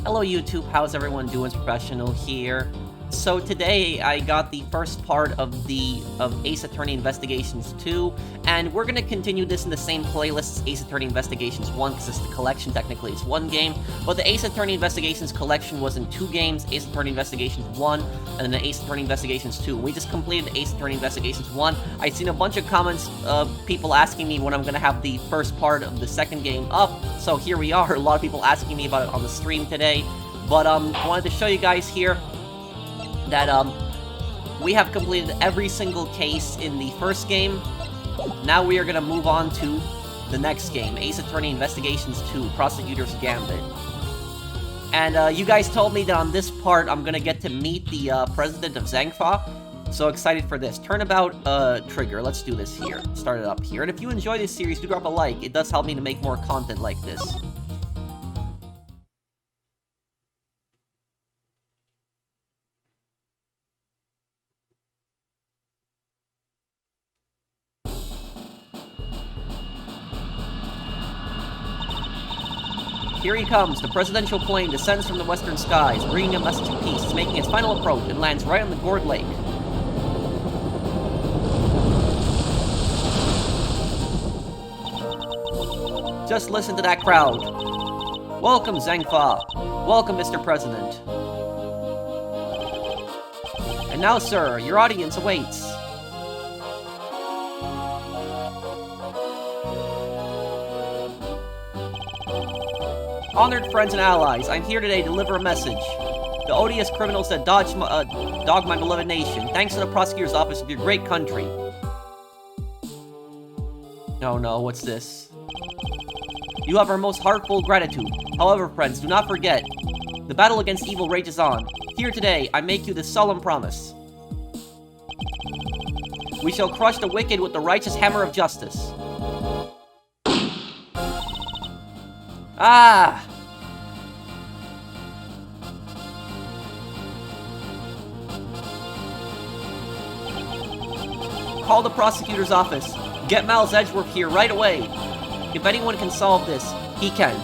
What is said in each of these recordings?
Hello YouTube, how's everyone doing? It's Professional here. So today I got the first part of Ace Attorney Investigations 2, and we're gonna continue this in the same playlist as Ace Attorney Investigations 1, because it's the collection, technically it's one game, but the Ace Attorney Investigations collection was in two games, Ace Attorney Investigations 1, and then the Ace Attorney Investigations 2. We just completed the Ace Attorney Investigations 1. I've seen a bunch of comments of people asking me when I'm gonna have the first part of the second game up, so here we are. A lot of people asking me about it on the stream today, but wanted to show you guys here that we have completed every single case in the first game. Now we are going to move on to the next game, Ace Attorney Investigations 2, Prosecutor's Gambit. And you guys told me that on this part I'm going to get to meet the president of Zheng Fa. So excited for this. Turnabout trigger. Let's do this here. Start it up here. And if you enjoy this series, do drop a like. It does help me to make more content like this. Here he comes. The presidential plane descends from the western skies, bringing a message of peace. It's making its final approach and lands right on the Gourd Lake. Just listen to that crowd. Welcome, Zheng Fa. Welcome, Mr. President. And now, sir, your audience awaits. Honored friends and allies, I'm here today to deliver a message. The odious criminals that dog my beloved nation, thanks to the prosecutor's office of your great country. Oh no, what's this? You have our most heartfelt gratitude. However, friends, do not forget, the battle against evil rages on. Here today, I make you this solemn promise. We shall crush the wicked with the righteous hammer of justice. Ah! Call the prosecutor's office. Get Miles Edgeworth here right away. If anyone can solve this, he can.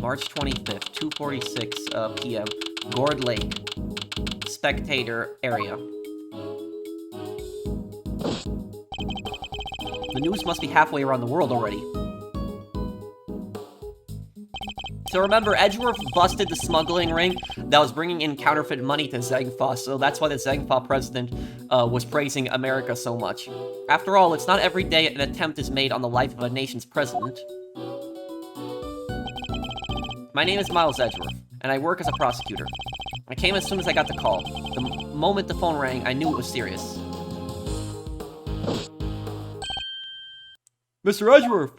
March 25th, 2:46 p.m. Gourd Lake. Spectator area. The news must be halfway around the world already. So remember, Edgeworth busted the smuggling ring that was bringing in counterfeit money to Zheng Fa, so that's why the Zheng Fa president was praising America so much. After all, it's not every day an attempt is made on the life of a nation's president. My name is Miles Edgeworth, and I work as a prosecutor. I came as soon as I got the call. The moment the phone rang, I knew it was serious. Mr. Edgeworth!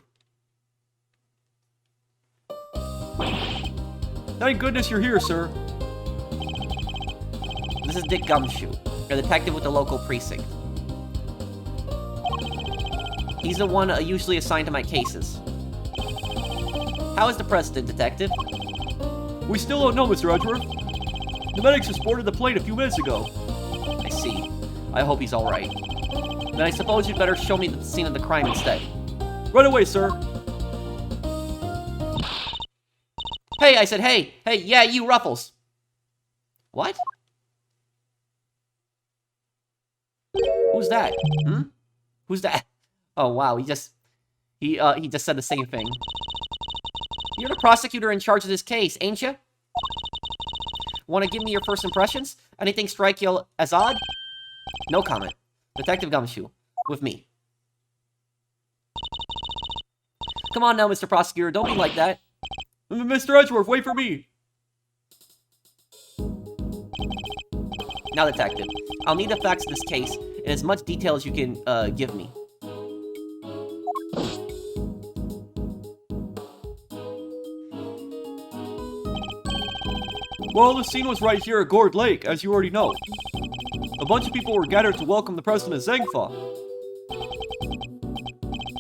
Thank goodness you're here, sir. This is Dick Gumshoe, a detective with the local precinct. He's the one usually assigned to my cases. How is the president, detective? We still don't know, Mr. Edgeworth. The medics just boarded the plane a few minutes ago. I see. I hope he's alright. Then I suppose you'd better show me the scene of the crime instead. Right away, sir. Hey, I said hey! Hey, yeah, you, Ruffles! What? Who's that? Hmm? Who's that? Oh, wow, he just said the same thing. You're the prosecutor in charge of this case, ain't you? Want to give me your first impressions? Anything strike you as odd? No comment. Detective Gumshoe. With me. Come on now, Mr. Prosecutor, don't be like that. Mr. Edgeworth, wait for me! Now, Detective, I'll need the facts of this case in as much detail as you can, give me. Well, the scene was right here at Gourd Lake, as you already know. A bunch of people were gathered to welcome the president of Zheng Fa.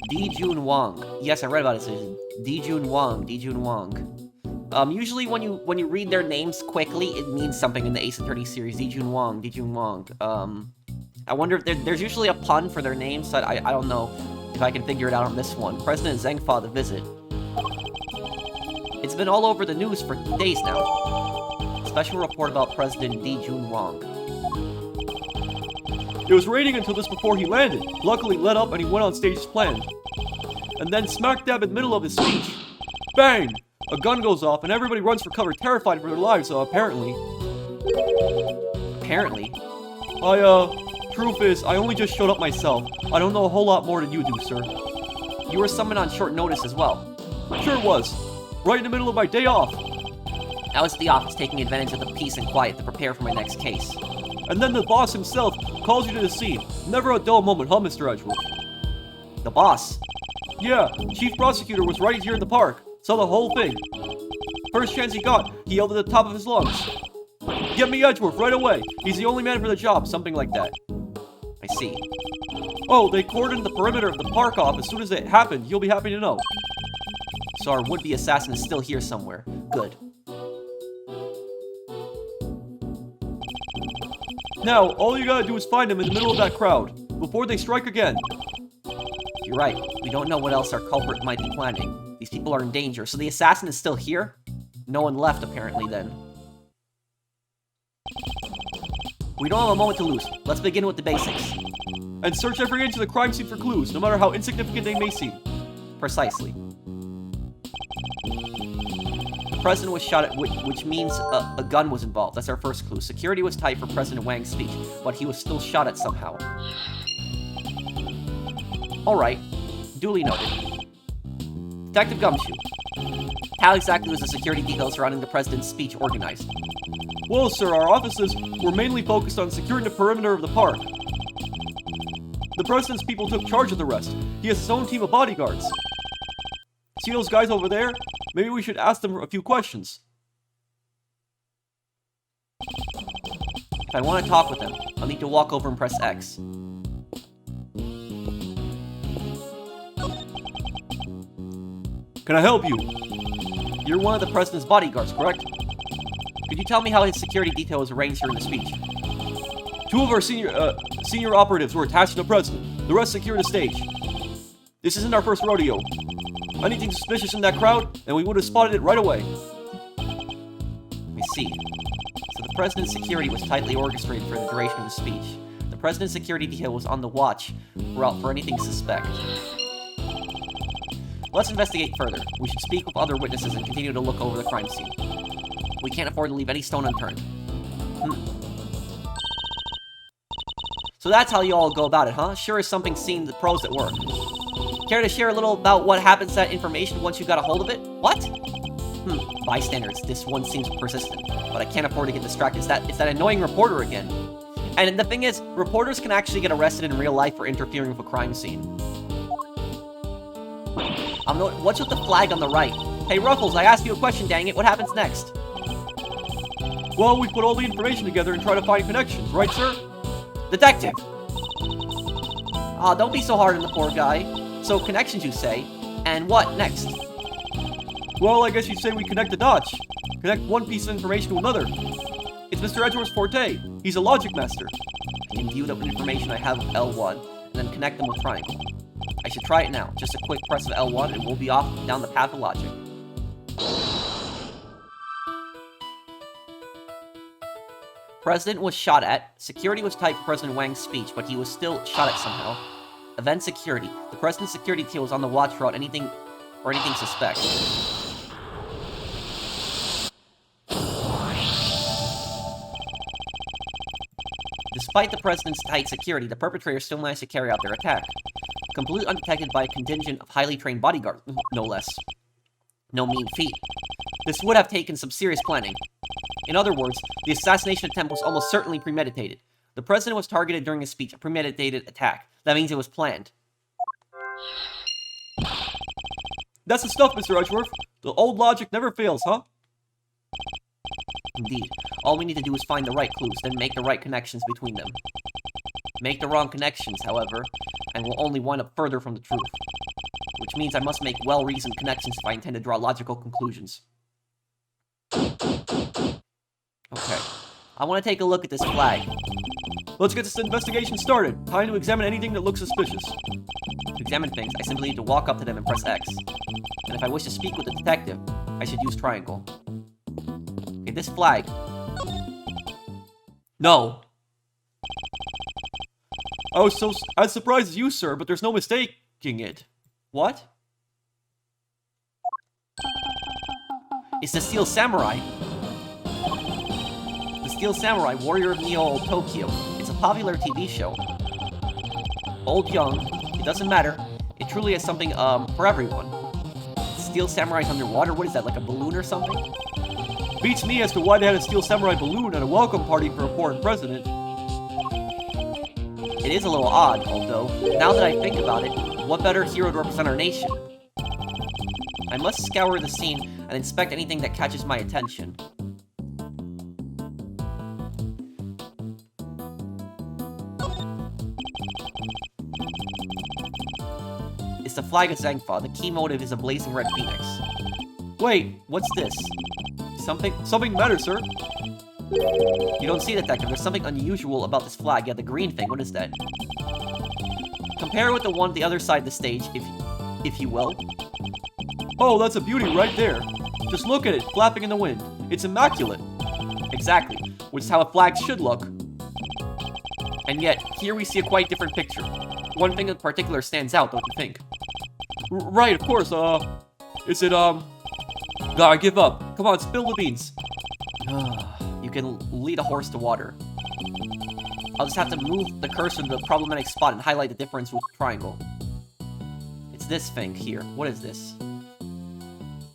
Di Jun Wang. Yes, I read about his decision. Di Jun Wang. Usually when you read their names quickly, it means something in the Ace Attorney series. Dijun Wong. I wonder if there's usually a pun for their names, so I don't know if I can figure it out on this one. President Zheng Fa to visit. It's been all over the news for days now. Special report about President Dijun Wong. It was raining until just before he landed. Luckily, let up and he went on stage as planned. And then smack dab in the middle of his speech, bang! A gun goes off and everybody runs for cover, terrified for their lives, apparently. Apparently? Truth is, I only just showed up myself. I don't know a whole lot more than you do, sir. You were summoned on short notice as well. Sure was. Right in the middle of my day off. I was at the office taking advantage of the peace and quiet to prepare for my next case. And then the boss himself calls you to the scene. Never a dull moment, huh, Mr. Edgeworth? The boss? Yeah, Chief Prosecutor was right here in the park. Saw the whole thing. First chance he got, he yelled at the top of his lungs. Get me Edgeworth right away. He's the only man for the job, something like that. I see. Oh, they cordoned the perimeter of the park off as soon as it happened. You'll be happy to know. So our would-be assassin is still here somewhere. Good. Now, all you gotta do is find him in the middle of that crowd, before they strike again. You're right. We don't know what else our culprit might be planning. These people are in danger, so the assassin is still here? No one left, apparently, then. We don't have a moment to lose. Let's begin with the basics. And search every inch of the crime scene for clues, no matter how insignificant they may seem. Precisely. The president was shot at, which means a gun was involved. That's our first clue. Security was tight for President Wang's speech, but he was still shot at somehow. Alright. Duly noted. Detective Gumshoe. How exactly was the security detail surrounding the president's speech organized? Well, sir, our offices were mainly focused on securing the perimeter of the park. The president's people took charge of the rest. He has his own team of bodyguards. See those guys over there? Maybe we should ask them a few questions. If I want to talk with them, I'll need to walk over and press X. Can I help you? You're one of the president's bodyguards, correct? Could you tell me how his security detail was arranged during the speech? Two of our senior operatives were attached to the president. The rest secured the stage. This isn't our first rodeo. Anything suspicious in that crowd, and we would have spotted it right away. I see. So the president's security was tightly orchestrated for the duration of the speech. The president's security detail was on the watch for anything suspect. Let's investigate further. We should speak with other witnesses and continue to look over the crime scene. We can't afford to leave any stone unturned. So that's how you all go about it, huh? Sure as something seeing the pros at work. Care to share a little about what happens to that information once you got a hold of it? What? Bystanders, this one seems persistent, but I can't afford to get distracted. It's that annoying reporter again. And the thing is, reporters can actually get arrested in real life for interfering with a crime scene. What's with the flag on the right? Hey, Ruffles, I asked you a question, dang it. What happens next? Well, we put all the information together and try to find connections, right, sir? Detective! Aw, don't be so hard on the poor guy. So, connections, you say? And what next? Well, I guess you'd say we connect the dots. Connect one piece of information to another. It's Mr. Edgeworth's forte. He's a logic master. I can view the information I have with L1, and then connect them with triangle. I should try it now. Just a quick press of L1, and we'll be off down the path of logic. President was shot at. Security was tight for President Wang's speech, but he was still shot at somehow. Event security. The president's security team was on the watch for anything suspect. Despite the president's tight security, the perpetrators still managed to carry out their attack. Completely undetected by a contingent of highly trained bodyguards, no less. No mean feat. This would have taken some serious planning. In other words, the assassination attempt was almost certainly premeditated. The president was targeted during his speech, a premeditated attack. That means it was planned. That's the stuff, Mr. Edgeworth. The old logic never fails, huh? Indeed. All we need to do is find the right clues, then make the right connections between them. Make the wrong connections, however, and we'll only wind up further from the truth. Which means I must make well-reasoned connections if I intend to draw logical conclusions. I want to take a look at this flag. Let's get this investigation started. Time to examine anything that looks suspicious. To examine things, I simply need to walk up to them and press X. And if I wish to speak with the detective, I should use triangle. Okay, this flag. No. I was as surprised as you, sir, but there's no mistaking it. What? It's the Steel Samurai. The Steel Samurai, Warrior of Neo Tokyo. It's a popular TV show. Old, young, it doesn't matter. It truly has something, for everyone. Steel Samurai's underwater? What is that, like a balloon or something? Beats me as to why they had a Steel Samurai balloon at a welcome party for a foreign president. It is a little odd, although, now that I think about it, what better hero to represent our nation? I must scour the scene and inspect anything that catches my attention. It's the flag of Zheng Fa. The key motive is a blazing red phoenix. Wait, what's this? Something matters, sir. You don't see, detective. There's something unusual about this flag. Yeah, the green thing. What is that? Compare it with the one at the other side of the stage, if you will. Oh, that's a beauty right there. Just look at it, flapping in the wind. It's immaculate. Exactly, which is how a flag should look. And yet, here we see a quite different picture. One thing in particular stands out, don't you think? Right, of course, is it, I give up. Come on, spill the beans. You can lead a horse to water. I'll just have to move the cursor to the problematic spot and highlight the difference with triangle. It's this thing here. What is this?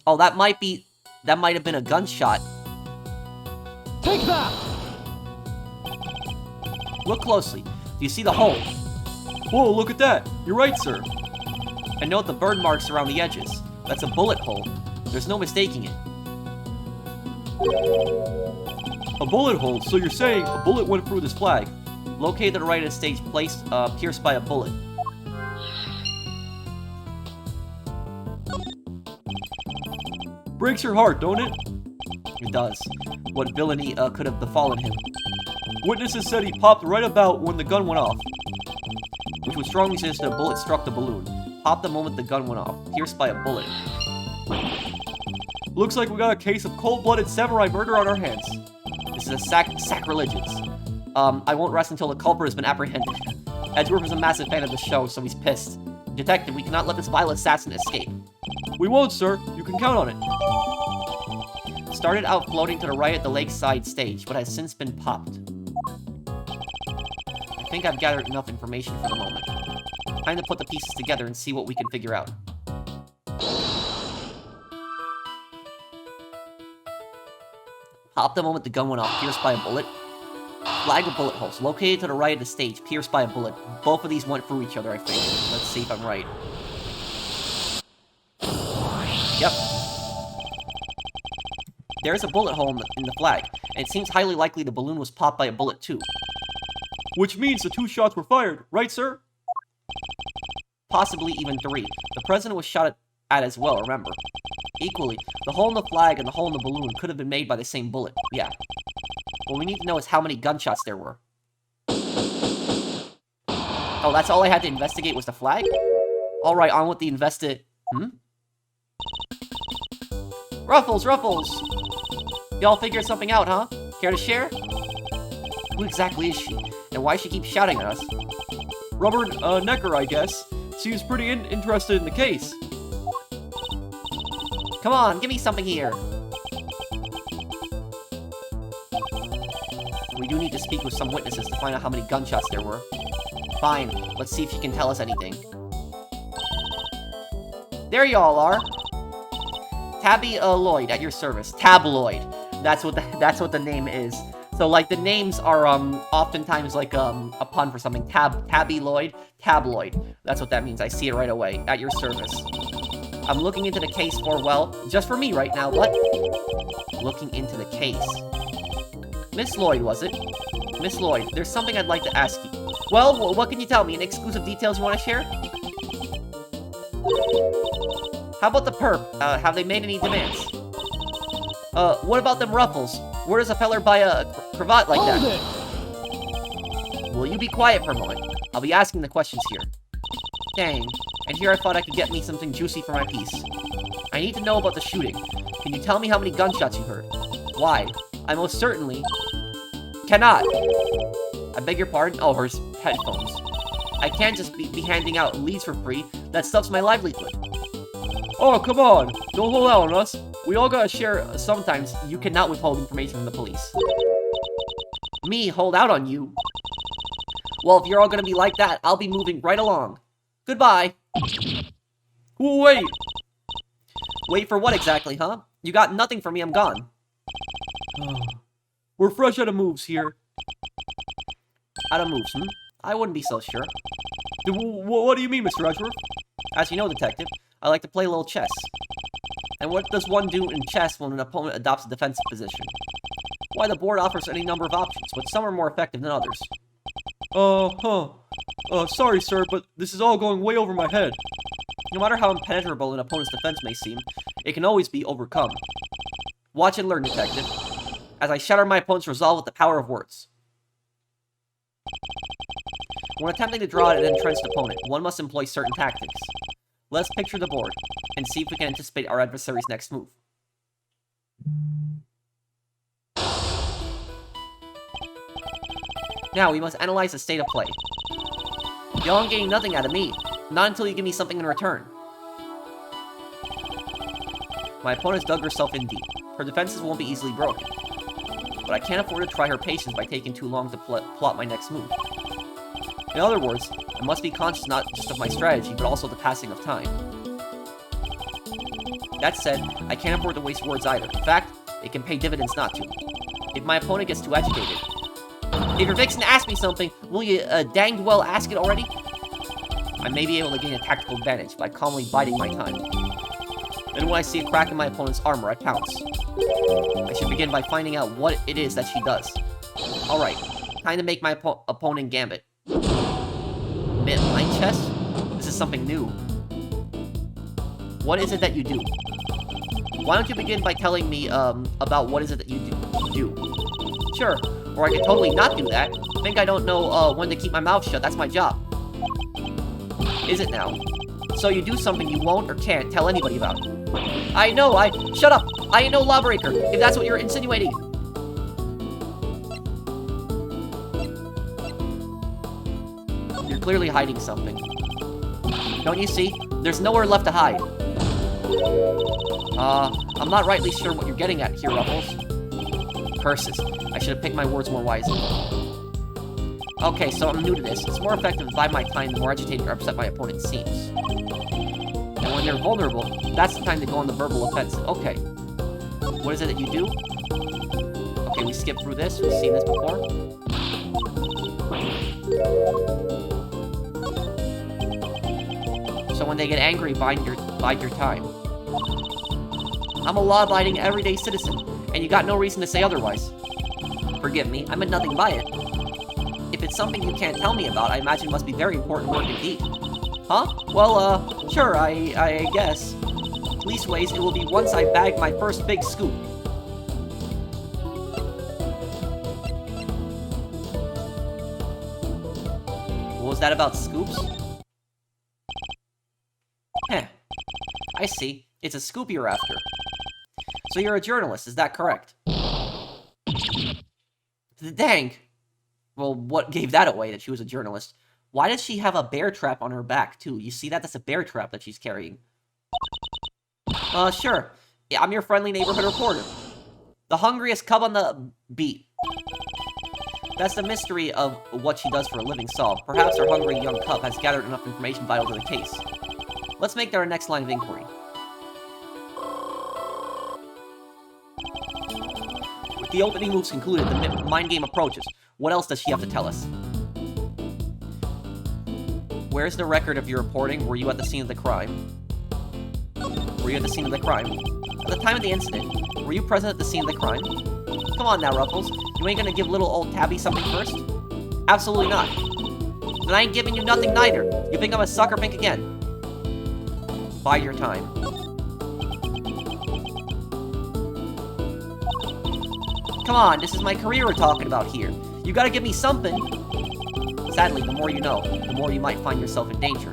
Oh, that might have been a gunshot. Take that! Look closely. Do you see the hole? Whoa, look at that. You're right, sir. And note the burn marks around the edges. That's a bullet hole. There's no mistaking it. A bullet hole? So you're saying a bullet went through this flag? Located to the right of the stage, pierced by a bullet. Breaks your heart, don't it? It does. What villainy could have befallen him? Witnesses said he popped right about when the gun went off. Which would strongly suggest that a bullet struck the balloon. Popped the moment the gun went off. Pierced by a bullet. Looks like we got a case of cold-blooded samurai murder on our hands. This is a sacrilegious. I won't rest until the culprit has been apprehended. Edgeworth is a massive fan of the show, so he's pissed. Detective, we cannot let this vile assassin escape. We won't, sir. You can count on it. Started out floating to the right at the lakeside stage, but has since been popped. I think I've gathered enough information for the moment. Time to put the pieces together and see what we can figure out. Popped the moment the gun went off, pierced by a bullet. Flag with bullet holes, located to the right of the stage, pierced by a bullet. Both of these went through each other, I think. Let's see if I'm right. Yep. There's a bullet hole in the flag, and it seems highly likely the balloon was popped by a bullet too. Which means the 2 shots were fired, right, sir? Possibly even 3. The president was shot at as well, remember. Equally, the hole in the flag and the hole in the balloon could have been made by the same bullet, yeah. What we need to know is how many gunshots there were. Oh, that's all I had to investigate was the flag? Alright, on with the Ruffles! Y'all figured something out, huh? Care to share? Who exactly is she? And why she keeps shouting at us? Rubber Necker, I guess. Seems pretty interested in the case. Come on, give me something here. We do need to speak with some witnesses to find out how many gunshots there were. Fine, let's see if she can tell us anything. There y'all are. Tabby Lloyd at your service. Tabloid. That's what the name is. So like the names are oftentimes like a pun for something. Tabby Lloyd, tabloid. That's what that means. I see it right away. At your service. I'm looking into the case for, well, just for me right now, but looking into the case. Miss Lloyd, was it? Miss Lloyd, there's something I'd like to ask you. Well, what can you tell me? Any exclusive details you want to share? How about the perp? Have they made any demands? What about them Ruffles? Where does a feller buy a cravat like Hold that? it! Will you be quiet for a moment? I'll be asking the questions here. Dang. And here I thought I could get me something juicy for my piece. I need to know about the shooting. Can you tell me how many gunshots you heard? Why? I most certainly cannot. I beg your pardon? Oh, her headphones. I can't just be handing out leads for free. That stuff's my livelihood. Oh, come on! Don't hold out on us! We all gotta share sometimes. You cannot withhold information from the police. Me hold out on you? Well, if you're all gonna be like that, I'll be moving right along. Goodbye. Wait! Wait for what exactly, huh? You got nothing for me, I'm gone. We're fresh out of moves here. Out of moves, I wouldn't be so sure. What do you mean, Mr. Edgeworth? As you know, Detective, I like to play a little chess. And what does one do in chess when an opponent adopts a defensive position? Why, the board offers any number of options, but some are more effective than others. Sorry, sir, but this is all going way over my head. No matter how impenetrable an opponent's defense may seem, it can always be overcome. Watch and learn, Detective, as I shatter my opponent's resolve with the power of words. When attempting to draw an entrenched opponent, one must employ certain tactics. Let's picture the board, and see if we can anticipate our adversary's next move. Now, we must analyze the state of play. Y'all ain't getting nothing out of me. Not until you give me something in return. My opponent's dug herself in deep. Her defenses won't be easily broken. But I can't afford to try her patience by taking too long to plot my next move. In other words, I must be conscious not just of my strategy, but also the passing of time. That said, I can't afford to waste words either. In fact, it can pay dividends not to. If my opponent gets too agitated... If you're fixing to ask me something, will you danged well ask it already? I may be able to gain a tactical advantage by calmly biding my time. Then when I see a crack in my opponent's armor, I pounce. I should begin by finding out what it is that she does. Alright, time to make my opponent gambit. Mind chess? This is something new. What is it that you do? Why don't you begin by telling me, about what is it that you do? Sure, or I could totally not do that. Think I don't know, when to keep my mouth shut, that's my job. Is it now? So you do something you won't or can't tell anybody about. Shut up! I ain't no lawbreaker, if that's what you're insinuating. You're clearly hiding something. Don't you see? There's nowhere left to hide. I'm not rightly sure what you're getting at here, Ruffles. Curses. I should have picked my words more wisely. Okay, so I'm new to this. It's more effective to bide my time the more agitated or upset my opponent seems. And when they're vulnerable, that's the time to go on the verbal offensive. Okay. What is it that you do? Okay, we skip through this. We've seen this before. So when they get angry, bide your time. I'm a law-abiding, everyday citizen, and you got no reason to say otherwise. Forgive me, I meant nothing by it. If it's something you can't tell me about, I imagine it must be very important work indeed. Huh? Well, sure, I guess. Leastways, it will be once I bag my first big scoop. What was that about scoops? Heh. I see. It's a scoop you're after. So you're a journalist, is that correct? Dang. Well, what gave that away, that she was a journalist? Why does she have a bear trap on her back, too? You see that? That's a bear trap that she's carrying. Sure. Yeah, I'm your friendly neighborhood reporter. The hungriest cub on the beat. That's the mystery of what she does for a living solved. Perhaps our hungry young cub has gathered enough information vital to the case. Let's make that our next line of inquiry. With the opening moves concluded, the mind game approaches. What else does she have to tell us? Where's the record of your reporting? Were you at the scene of the crime? Were you at the scene of the crime? At the time of the incident, were you present at the scene of the crime? Come on now, Ruffles. You ain't gonna give little old Tabby something first? Absolutely not. Then I ain't giving you nothing neither. You think I'm a sucker pink again? Bide your time. Come on, this is my career we're talking about here. You gotta give me something. Sadly, the more you know, the more you might find yourself in danger.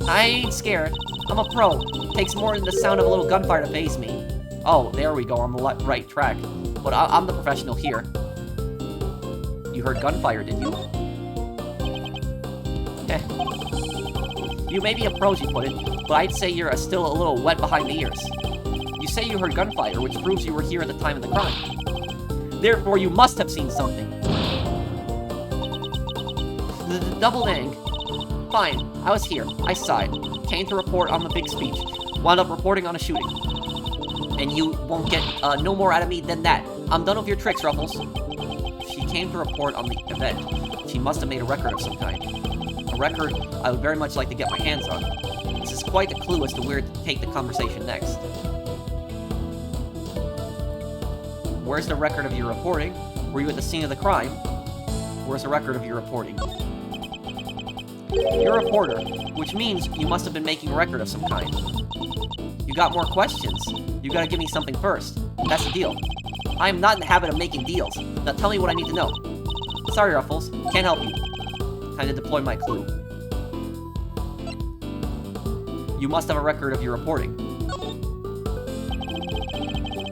I ain't scared. I'm a pro. Takes more than the sound of a little gunfire to faze me. Oh, there we go, on the right track. But I'm the professional here. You heard gunfire, did you? Heh. You may be a pro, you put it, but I'd say you're still a little wet behind the ears. You say you heard gunfire, which proves you were here at the time of the crime. Therefore, you must have seen something. Double dang. Fine, I was here. I saw it. Came to report on the big speech. Wound up reporting on a shooting. And you won't get no more out of me than that. I'm done with your tricks, Ruffles. She came to report on the event. She must have made a record of some kind. A record I would very much like to get my hands on. This is quite a clue as to where to take the conversation next. Where's the record of your reporting? Were you at the scene of the crime? Where's the record of your reporting? You're a reporter, which means you must have been making a record of some kind. You got more questions. You gotta give me something first. That's the deal. I am not in the habit of making deals. Now tell me what I need to know. Sorry, Ruffles. Can't help you. Time to deploy my clue. You must have a record of your reporting.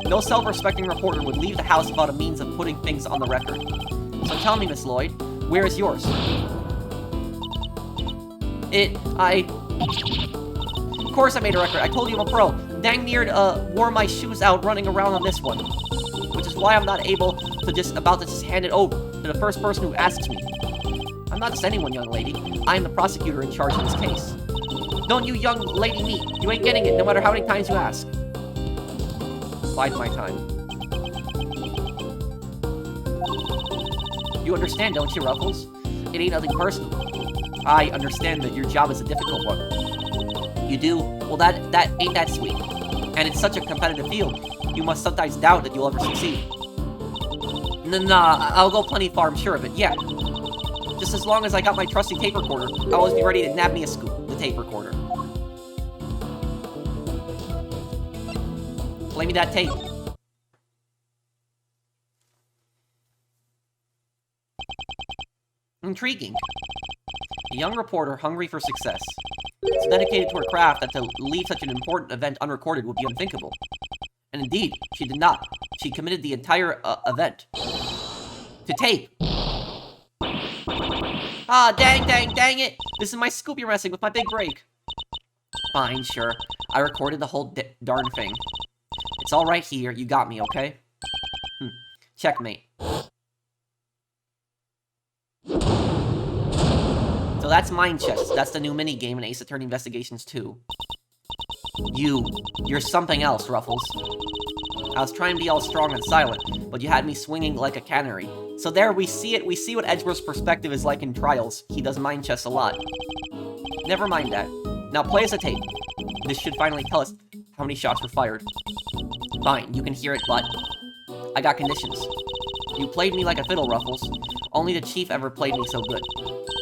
No self-respecting reporter would leave the house without a means of putting things on the record. So tell me, Miss Lloyd, where is yours? Of course I made a record. I told you I'm a pro. Dang near wore my shoes out running around on this one. Which is why I'm not able to just hand it over to the first person who asks me. I'm not just anyone, young lady. I am the prosecutor in charge of this case. Don't you young lady me. You ain't getting it no matter how many times you ask. Bide my time. You understand, don't you, Ruffles? It ain't nothing personal. I understand that your job is a difficult one. You do? Well, that ain't that sweet. And it's such a competitive field, you must sometimes doubt that you'll ever succeed. Nah, I'll go plenty far, I'm sure of it, yeah. Just as long as I got my trusty tape recorder, I'll always be ready to nab me a scoop, the tape recorder. Play me that tape. Intriguing. A young reporter hungry for success. So dedicated to her craft that to leave such an important event unrecorded would be unthinkable. And indeed, she did not. She committed the entire event to tape. Ah, dang it! This is my scoop you're messing with, my big break. Fine, sure. I recorded the whole darn thing. It's all right here. You got me, okay? Checkmate. So that's Mind Chess. That's the new minigame in Ace Attorney Investigations 2. You're something else, Ruffles. I was trying to be all strong and silent, but you had me swinging like a canary. So there, we see it. We see what Edgeworth's perspective is like in trials. He does mind chess a lot. Never mind that. Now play us a tape. This should finally tell us how many shots were fired. Fine, you can hear it, but I got conditions. You played me like a fiddle, Ruffles. Only the chief ever played me so good.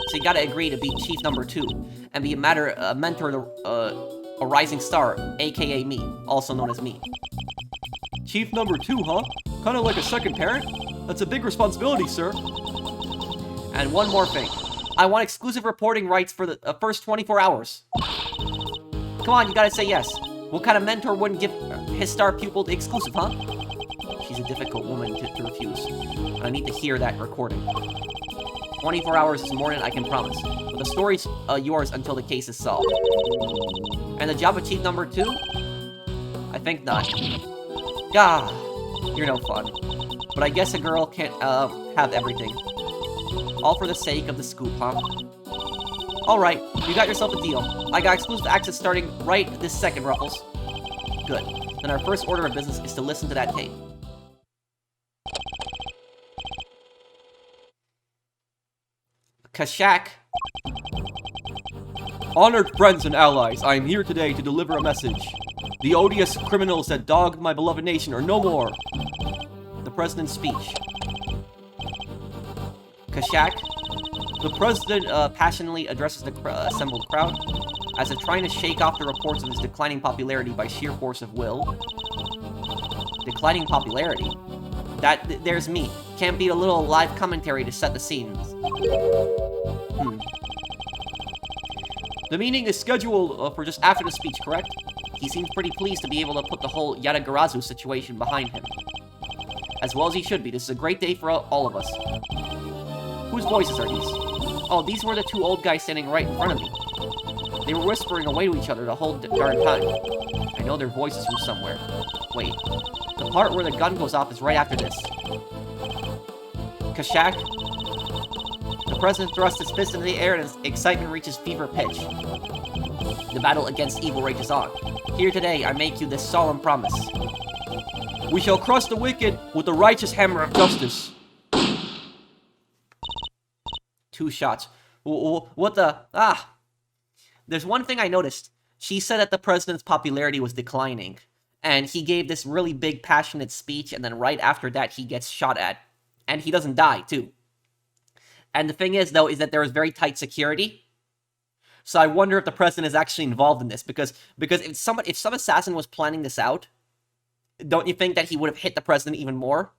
So you gotta agree to be chief number 2, and be a mentor to a rising star, aka me, also known as me. Chief number 2, huh? Kinda like a second parent? That's a big responsibility, sir. And one more thing. I want exclusive reporting rights for the first 24 hours. Come on, you gotta say yes. What kind of mentor wouldn't give his star pupil the exclusive, huh? She's a difficult woman to refuse. I need to hear that recording. 24 hours is more than I can promise. But the story's yours until the case is solved. And the job of chief number 2? I think not. Gah, you're no fun. But I guess a girl can't have everything. All for the sake of the scoop, huh? Alright, you got yourself a deal. I got exclusive access starting right this second, Ruffles. Good. Then our first order of business is to listen to that tape. Kashak. Honored friends and allies, I am here today to deliver a message. The odious criminals that dogged my beloved nation are no more. The president's speech. Kashak. The president passionately addresses the assembled crowd, as if trying to shake off the reports of his declining popularity by sheer force of will. Declining popularity? There's me. Can't beat a little live commentary to set the scenes. The meeting is scheduled for just after the speech, correct? He seems pretty pleased to be able to put the whole Yatagarazu situation behind him. As well as he should be. This is a great day for all of us. Whose voices are these? Oh, these were the two old guys standing right in front of me. They were whispering away to each other the whole darn time. I know their voices from somewhere. Wait. The part where the gun goes off is right after this. Kashak? The president thrusts his fist into the air and his excitement reaches fever pitch. The battle against evil rages on. Here today, I make you this solemn promise. We shall crush the wicked with the righteous hammer of justice. 2 shots. What the... Ah! There's one thing I noticed. She said that the president's popularity was declining. And he gave this really big, passionate speech, and then right after that, he gets shot at. And he doesn't die, too. And the thing is, though, is that there is very tight security. So I wonder if the president is actually involved in this. Because if some assassin was planning this out, don't you think that he would have hit the president even more?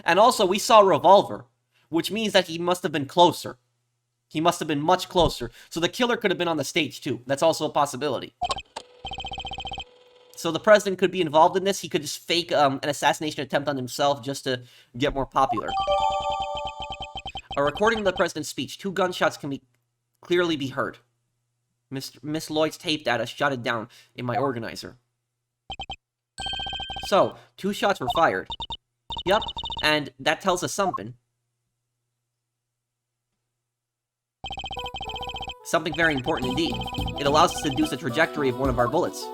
And also, we saw a revolver, which means that he must have been closer. He must have been much closer. So the killer could have been on the stage, too. That's also a possibility. So the president could be involved in this. He could just fake an assassination attempt on himself just to get more popular. A recording of the president's speech. 2 gunshots can clearly be heard. Miss Lloyd's tape data shot it down in my organizer. So, 2 shots were fired. Yup, and that tells us something. Something very important indeed. It allows us to deduce the trajectory of one of our bullets.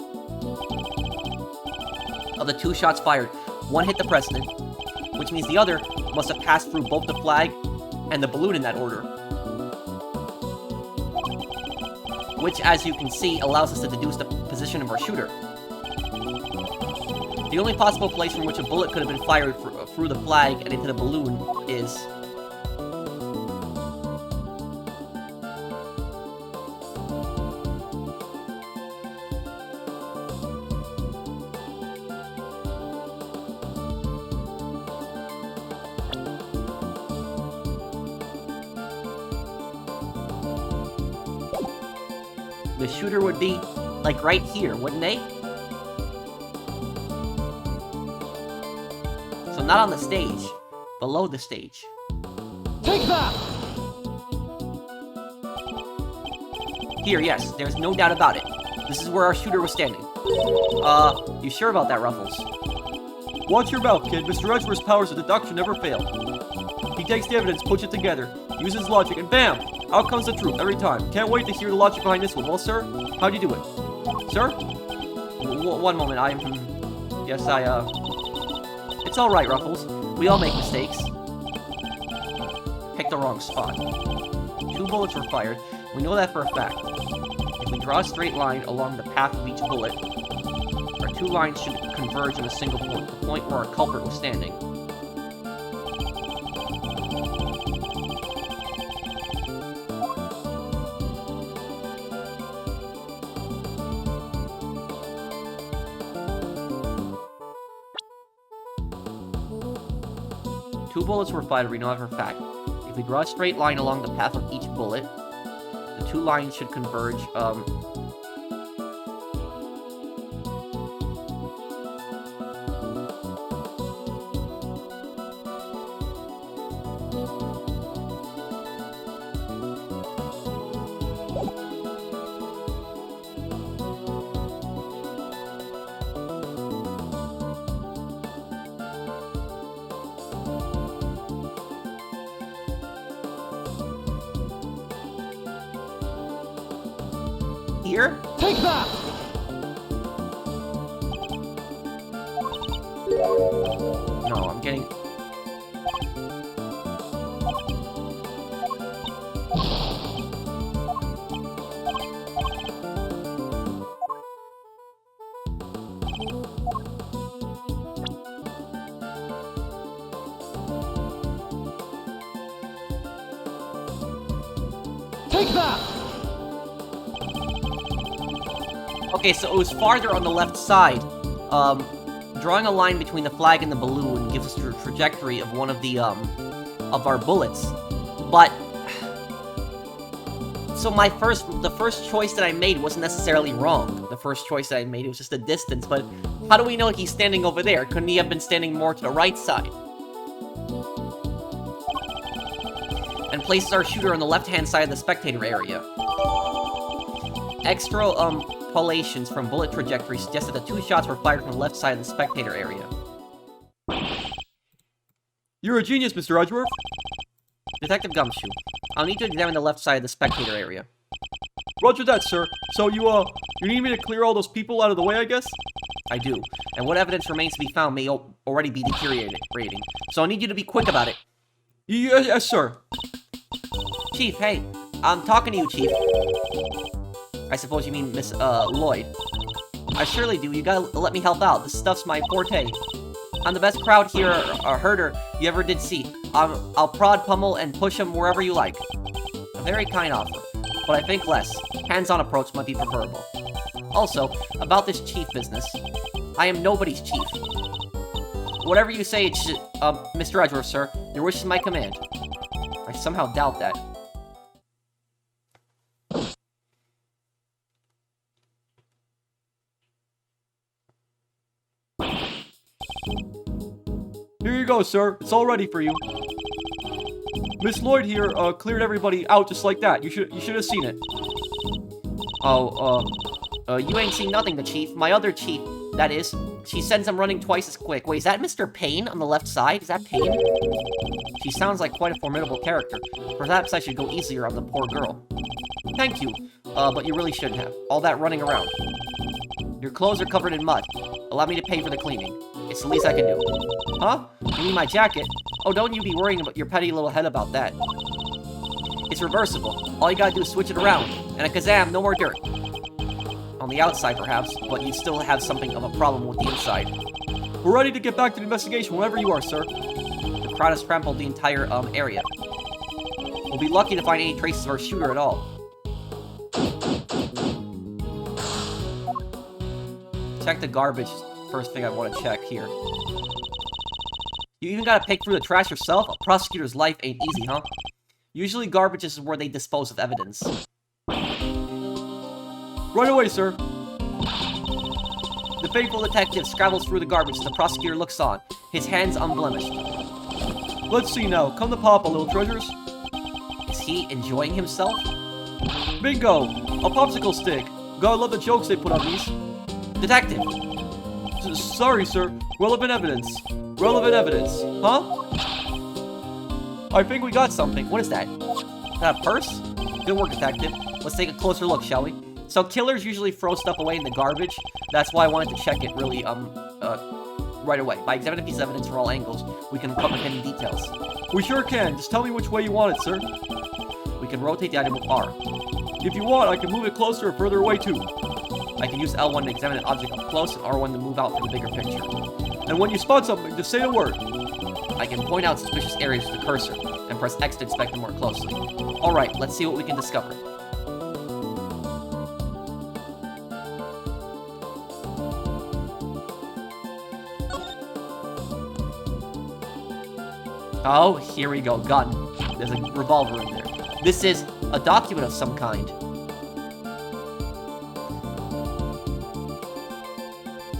Of the 2 shots fired, 1 hit the president, which means the other must have passed through both the flag and the balloon in that order. Which, as you can see, allows us to deduce the position of our shooter. The only possible place from which a bullet could have been fired through the flag and into the balloon is... the shooter would be, like, right here, wouldn't they? So not on the stage, below the stage. Take that! Here, yes, there's no doubt about it. This is where our shooter was standing. You sure about that, Ruffles? Watch your mouth, kid. Mr. Edgeworth's powers of deduction never fail. He takes the evidence, puts it together, uses logic, and bam! Out comes the truth every time. Can't wait to hear the logic behind this one. Well, sir, how'd you do it? Sir? One moment, Yes, It's alright, Ruffles. We all make mistakes. Picked the wrong spot. 2 bullets were fired. We know that for a fact. If we draw a straight line along the path of each bullet, our 2 lines should converge in a single point, the point where our culprit was standing. Two bullets were fired, we know that for a fact. If we draw a straight line along the path of each bullet, the 2 lines should converge, here? Take that! No, I'm getting... Take that! Okay, so it was farther on the left side. Drawing a line between the flag and the balloon gives us trajectory of one of the, of our bullets. But... So the first choice that I made wasn't necessarily wrong. The first choice that I made, it was just a distance, but how do we know he's standing over there? Couldn't he have been standing more to the right side? And places our shooter on the left-hand side of the spectator area. Extrapolations from bullet trajectory suggested that 2 shots were fired from the left side of the spectator area. You're a genius, Mr. Edgeworth. Detective Gumshoe, I'll need to examine the left side of the spectator area. Roger that, sir. So you need me to clear all those people out of the way, I guess? I do, and what evidence remains to be found may already be deteriorating, so I need you to be quick about it. Yes, sir. Chief, hey, I'm talking to you, Chief. I suppose you mean Miss, Lloyd. I surely do, you gotta let me help out, this stuff's my forte. I'm the best crowd here, herder you ever did see. I'll prod, pummel, and push him wherever you like. A very kind offer, but I think less. Hands-on approach might be preferable. Also, about this chief business. I am nobody's chief. Whatever you say, Mr. Edgeworth, sir. Your wish is my command. I somehow doubt that. Here you go, sir. It's all ready for you. Miss Lloyd here, cleared everybody out just like that. You should have seen it. You ain't seen nothing, the chief. My other chief, that is. She sends him running twice as quick. Wait, is that Mr. Payne on the left side? Is that Payne? She sounds like quite a formidable character. Perhaps I should go easier on the poor girl. Thank you, but you really shouldn't have. All that running around. Your clothes are covered in mud. Allow me to pay for the cleaning. It's the least I can do. Huh? You mean my jacket? Oh, don't you be worrying about your petty little head about that. It's reversible. All you gotta do is switch it around, and a kazam, no more dirt. On the outside, perhaps, but you still have something of a problem with the inside. We're ready to get back to the investigation whenever you are, sir. The crowd has trampled the entire, area. We'll be lucky to find any traces of our shooter at all. Check the garbage. First thing I want to check here. You even gotta pick through the trash yourself? A prosecutor's life ain't easy, huh? Usually garbage is where they dispose of evidence. Right away, sir. The faithful detective scrabbles through the garbage as the prosecutor looks on, his hands unblemished. Let's see now. Come to Papa, little treasures. Is he enjoying himself? Bingo! A popsicle stick. Gotta love the jokes they put on these. Detective! Sorry, sir. Relevant evidence. Relevant evidence. Huh? I think we got something. What is that? Is that a purse? Good work, detective. Let's take a closer look, shall we? So killers usually throw stuff away in the garbage. That's why I wanted to check it really, right away. By examining piece of evidence from all angles, we can uncover hidden details. We sure can. Just tell me which way you want it, sir. We can rotate the item with R. If you want, I can move it closer or further away, too. I can use L1 to examine an object up close and R1 to move out for the bigger picture. And when you spot something, just say a word. I can point out suspicious areas with the cursor, and press X to inspect them more closely. Alright, let's see what we can discover. Oh, here we go, gun. There's a revolver in there. This is a document of some kind.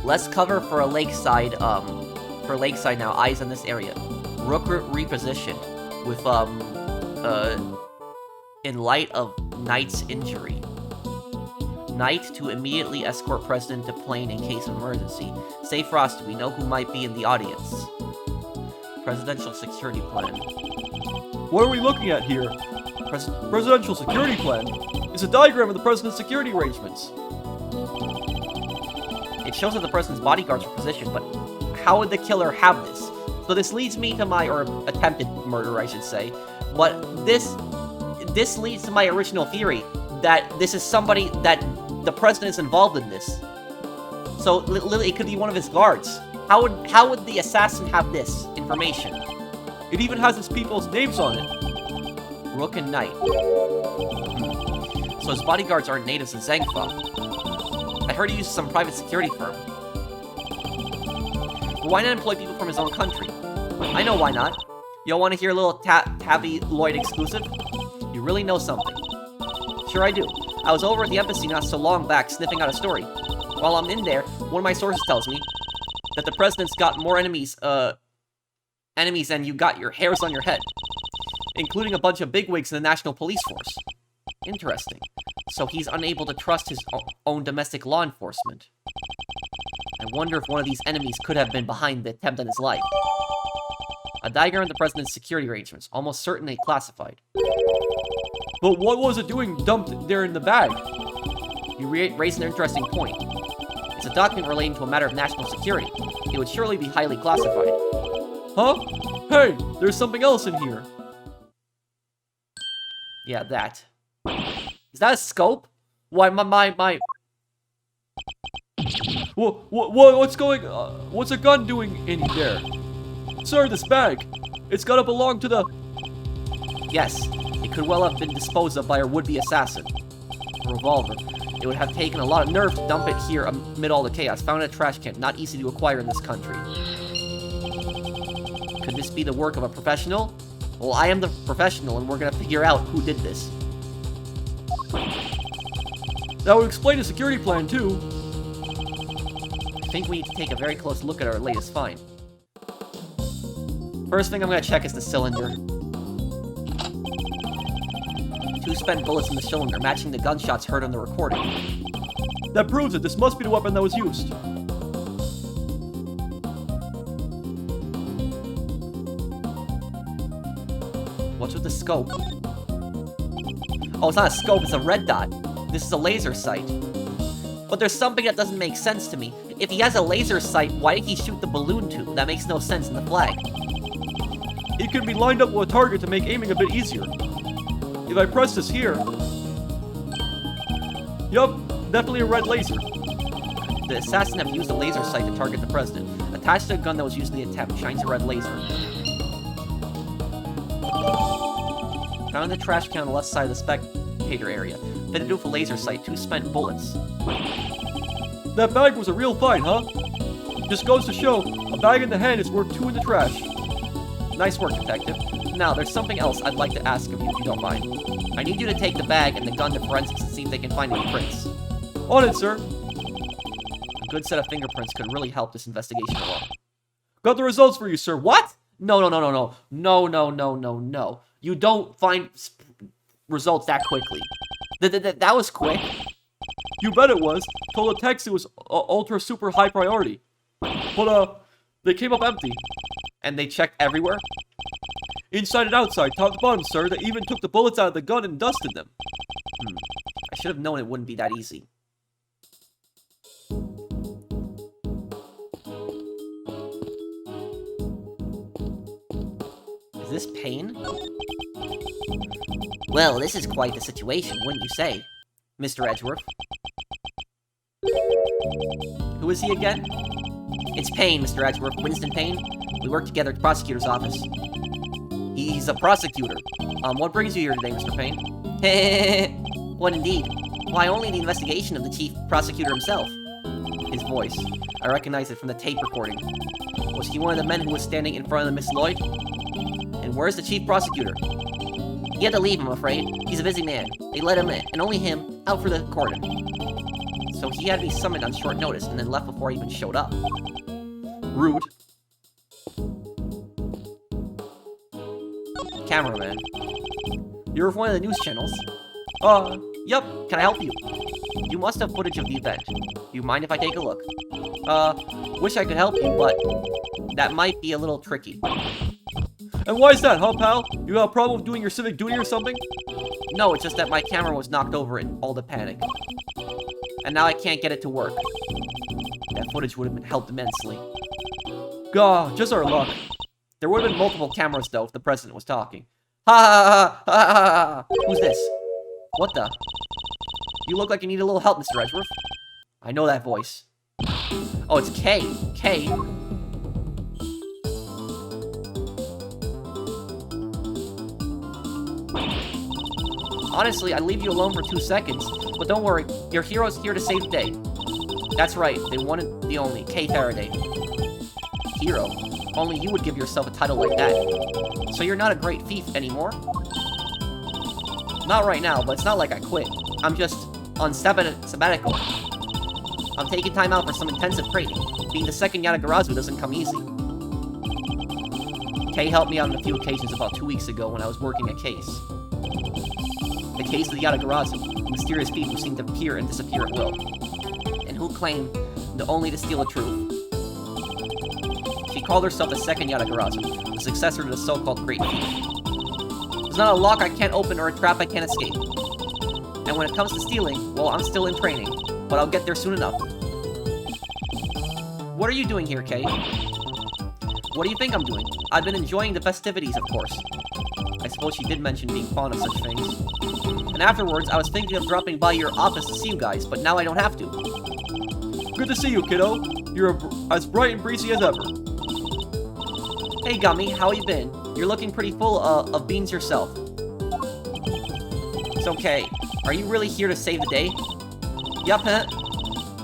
Less cover for a lakeside, now. Eyes on this area. Rooker repositioned with, in light of Knight's injury. Knight to immediately escort President to plane in case of emergency. Say Frosty, we know who might be in the audience. Presidential security plan. What are we looking at here? Presidential security plan? It's a diagram of the president's security arrangements. It shows that the president's bodyguards were positioned, but how would the killer have this? So this leads me to my, or attempted murder, I should say. But this leads to my original theory that this is somebody that the president is involved in this. So literally, it could be one of his guards. How would the assassin have this information? It even has his people's names on it. Rook and Knight. So his bodyguards aren't natives of Zheng Fa. I heard he uses some private security firm. Why not employ people from his own country? I know why not. Y'all want to hear a little Tabby Lloyd exclusive? You really know something. Sure I do. I was over at the embassy not so long back sniffing out a story. While I'm in there, one of my sources tells me that the president's got more enemies than you got your hairs on your head. Including a bunch of bigwigs in the National Police Force. Interesting. So he's unable to trust his own domestic law enforcement. I wonder if one of these enemies could have been behind the attempt on his life. A diagram of the president's security arrangements, almost certainly classified. But what was it doing dumped there in the bag? You raise an interesting point. It's a document relating to a matter of national security. It would surely be highly classified. Huh? Hey, there's something else in here. Yeah, that. Is that a scope? Why, my... What's going... what's a gun doing in there? Sir, this bag. It's gotta belong to the... Yes, it could well have been disposed of by a would-be assassin. A revolver. It would have taken a lot of nerve to dump it here amid all the chaos. Found in a trash can, not easy to acquire in this country. Could this be the work of a professional? Well, I am the professional, and we're gonna figure out who did this. That would explain the security plan, too. I think we need to take a very close look at our latest find. First thing I'm gonna check is the cylinder. 2 spent bullets in the cylinder, matching the gunshots heard on the recording. That proves it. This must be the weapon that was used. What's with the scope? Oh, it's not a scope, it's a red dot. This is a laser sight. But there's something that doesn't make sense to me. If he has a laser sight, why did he shoot the balloon tube? That makes no sense in the flag. It can be lined up with a target to make aiming a bit easier. If I press this here... Yup, definitely a red laser. The assassin have used a laser sight to target the president. Attached to a gun that was used in the attempt, shines a red laser. Found in the trash can on the left side of the spectator area. Fitted with a laser sight, 2 spent bullets. That bag was a real find, huh? Just goes to show, a bag in the hand is worth 2 in the trash. Nice work, detective. Now, there's something else I'd like to ask of you if you don't mind. I need you to take the bag and the gun to forensics and see if they can find any prints. On it, sir. A good set of fingerprints could really help this investigation along. Got the results for you, sir. What? No. No. You don't find results that quickly. That was quick. You bet it was. Told the text it was ultra super high priority. But, they came up empty. And they checked everywhere? Inside and outside, top to bottom, sir. They even took the bullets out of the gun and dusted them. I should have known it wouldn't be that easy. Is this Payne? Well, this is quite the situation, wouldn't you say, Mr. Edgeworth? Who is he again? It's Payne, Mr. Edgeworth. Winston Payne. We work together at the prosecutor's office. He's a prosecutor. What brings you here today, Mr. Payne? What indeed? Why, only the investigation of the chief prosecutor himself. His voice. I recognize it from the tape recording. Was he one of the men who was standing in front of the Miss Lloyd? And where's the chief prosecutor? He had to leave, I'm afraid. He's a busy man. They let him in, and only him, out for the cordon. So he had to be summoned on short notice, and then left before I even showed up. Rude. Cameraman. You're from one of the news channels. Yup. Can I help you? You must have footage of the event. Do you mind if I take a look? Wish I could help you, but that might be a little tricky. And why is that, huh, pal? You got a problem with doing your civic duty or something? No, it's just that my camera was knocked over in all the panic. And now I can't get it to work. That footage would have helped immensely. Gah, just our luck. There would have been multiple cameras, though, if the president was talking. Ha ha ha ha ha! Who's this? What the? You look like you need a little help, Mr. Edgeworth. I know that voice. Oh, it's Kay. Kay. Honestly, I'd leave you alone for 2 seconds, but don't worry, your hero's here to save the day. That's right, they wanted the only, Kay Faraday. Hero? Only you would give yourself a title like that. So you're not a great thief anymore? Not right now, but it's not like I quit. I'm just on sabbatical. I'm taking time out for some intensive training. Being the second Yatagarasu doesn't come easy. Kay helped me out on a few occasions about 2 weeks ago when I was working a case. The case of the Yatagarasu, mysterious thief who seemed to appear and disappear at will, and who claimed only to steal the truth. She called herself the second Yatagarasu, the successor to the so-called Great Thief. There's not a lock I can't open or a trap I can't escape. And when it comes to stealing, well, I'm still in training, but I'll get there soon enough. What are you doing here, Kay? What do you think I'm doing? I've been enjoying the festivities, of course. I suppose she did mention being fond of such things. And afterwards, I was thinking of dropping by your office to see you guys, but now I don't have to. Good to see you, kiddo. You're as bright and breezy as ever. Hey, Gummy, how you been? You're looking pretty full of beans yourself. It's okay. Are you really here to save the day? Yup, huh?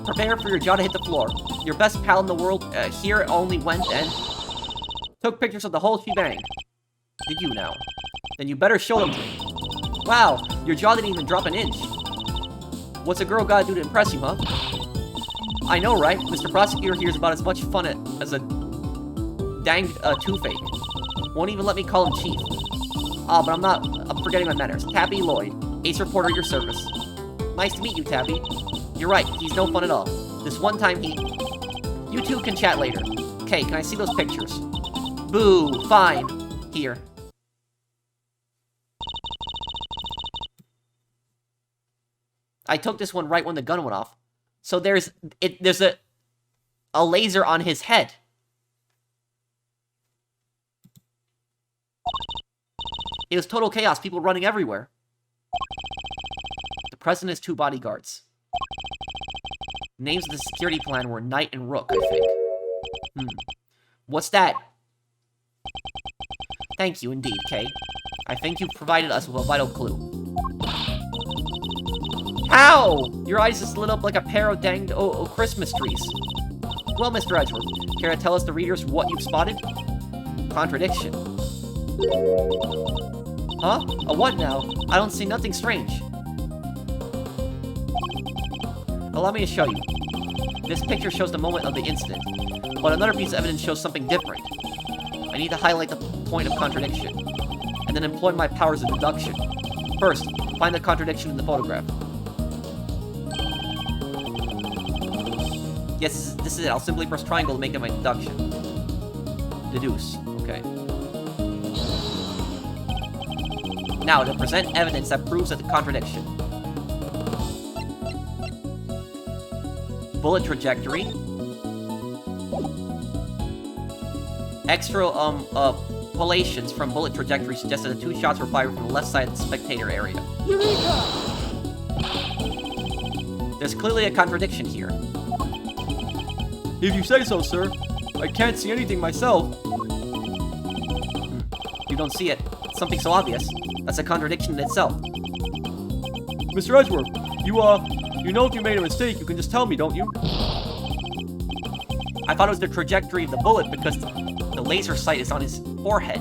Prepare for your jaw to hit the floor. Your best pal in the world here only went and took pictures of the whole shebang. Did you now? Then you better show them to me. Wow, your jaw didn't even drop an inch. What's a girl gotta do to impress you, huh? I know, right? Mr. Prosecutor here's about as much fun as a danged toothache. Won't even let me call him Chief. Ah, but I'm forgetting my manners. Tabby Lloyd, Ace Reporter, your service. Nice to meet you, Tabby. You're right, he's no fun at all. This one time You two can chat later. Okay, can I see those pictures? Boo, fine. Here. I took this one right when the gun went off. So there's a laser on his head. It was total chaos, people running everywhere. The president has 2 bodyguards. Names of the security plan were Knight and Rook, I think. What's that? Thank you indeed, Kay. I think you've provided us with a vital clue. How? Your eyes just lit up like a pair of danged Christmas trees. Well, Mr. Edgeworth, care to tell us the readers what you've spotted? Contradiction. Huh? A what now? I don't see nothing strange. Allow me to show you. This picture shows the moment of the incident, but another piece of evidence shows something different. I need to highlight the point of contradiction, and then employ my powers of deduction. First, find the contradiction in the photograph. Yes, this is it. I'll simply press triangle to make it my deduction. Deduce. Okay. Now, to present evidence that proves that the contradiction. Bullet trajectory. Extrapolations from bullet trajectory suggest that the 2 shots were fired from the left side of the spectator area. Eureka! There's clearly a contradiction here. If you say so, sir. I can't see anything myself. You don't see it. It's something so obvious. That's a contradiction in itself. Mr. Edgeworth, you know if you made a mistake, you can just tell me, don't you? I thought it was the trajectory of the bullet because the laser sight is on his forehead,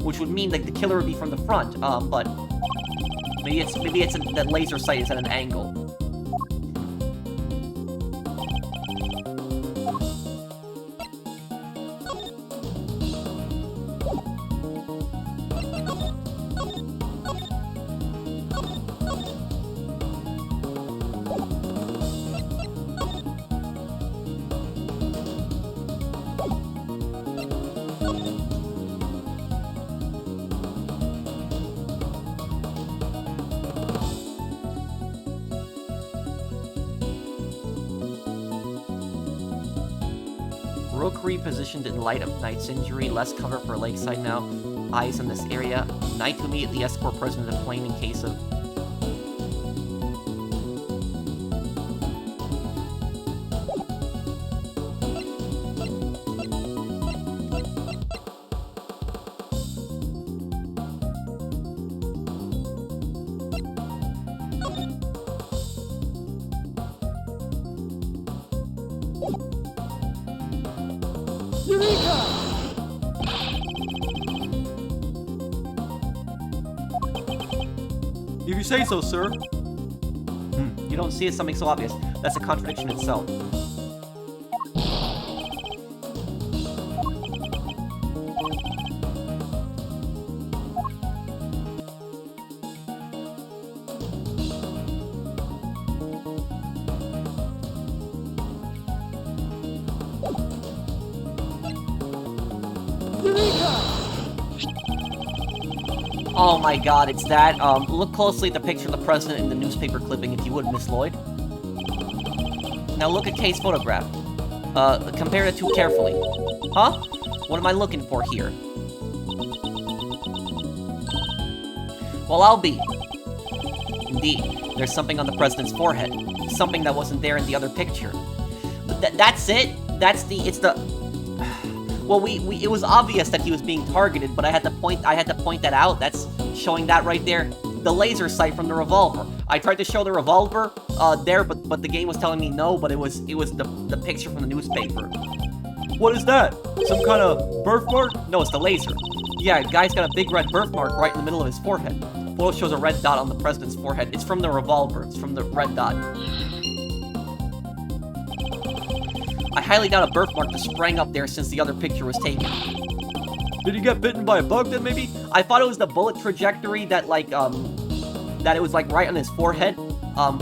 which would mean that the killer would be from the front, but maybe that laser sight is at an angle. Rook repositioned in light of Knight's injury, less cover for Lakeside now. Eyes in this area. Knight to immediately escort President to the plane in case of... Eureka! If you say so, sir. You don't see it as something so obvious. That's a contradiction itself. Oh my god, it's that. Look closely at the picture of the president in the newspaper clipping, if you would, Miss Lloyd. Now look at Kay's photograph. Compare the two carefully. Huh? What am I looking for here? Well, I'll be. Indeed, there's something on the president's forehead. Something that wasn't there in the other picture. But that's it? It's the... Well, it was obvious that he was being targeted, but I had to point that out. That's showing that right there. The laser sight from the revolver. I tried to show the revolver there, but the game was telling me no, but it was the picture from the newspaper. What is that? Some kind of birthmark? No, it's the laser. Yeah, guy's got a big red birthmark right in the middle of his forehead. Photo shows a red dot on the president's forehead. It's from the revolver. It's from the red dot. I highly doubt a birthmark just sprang up there since the other picture was taken. Did he get bitten by a bug then, maybe? I thought it was the bullet trajectory that, like, that it was, like, right on his forehead,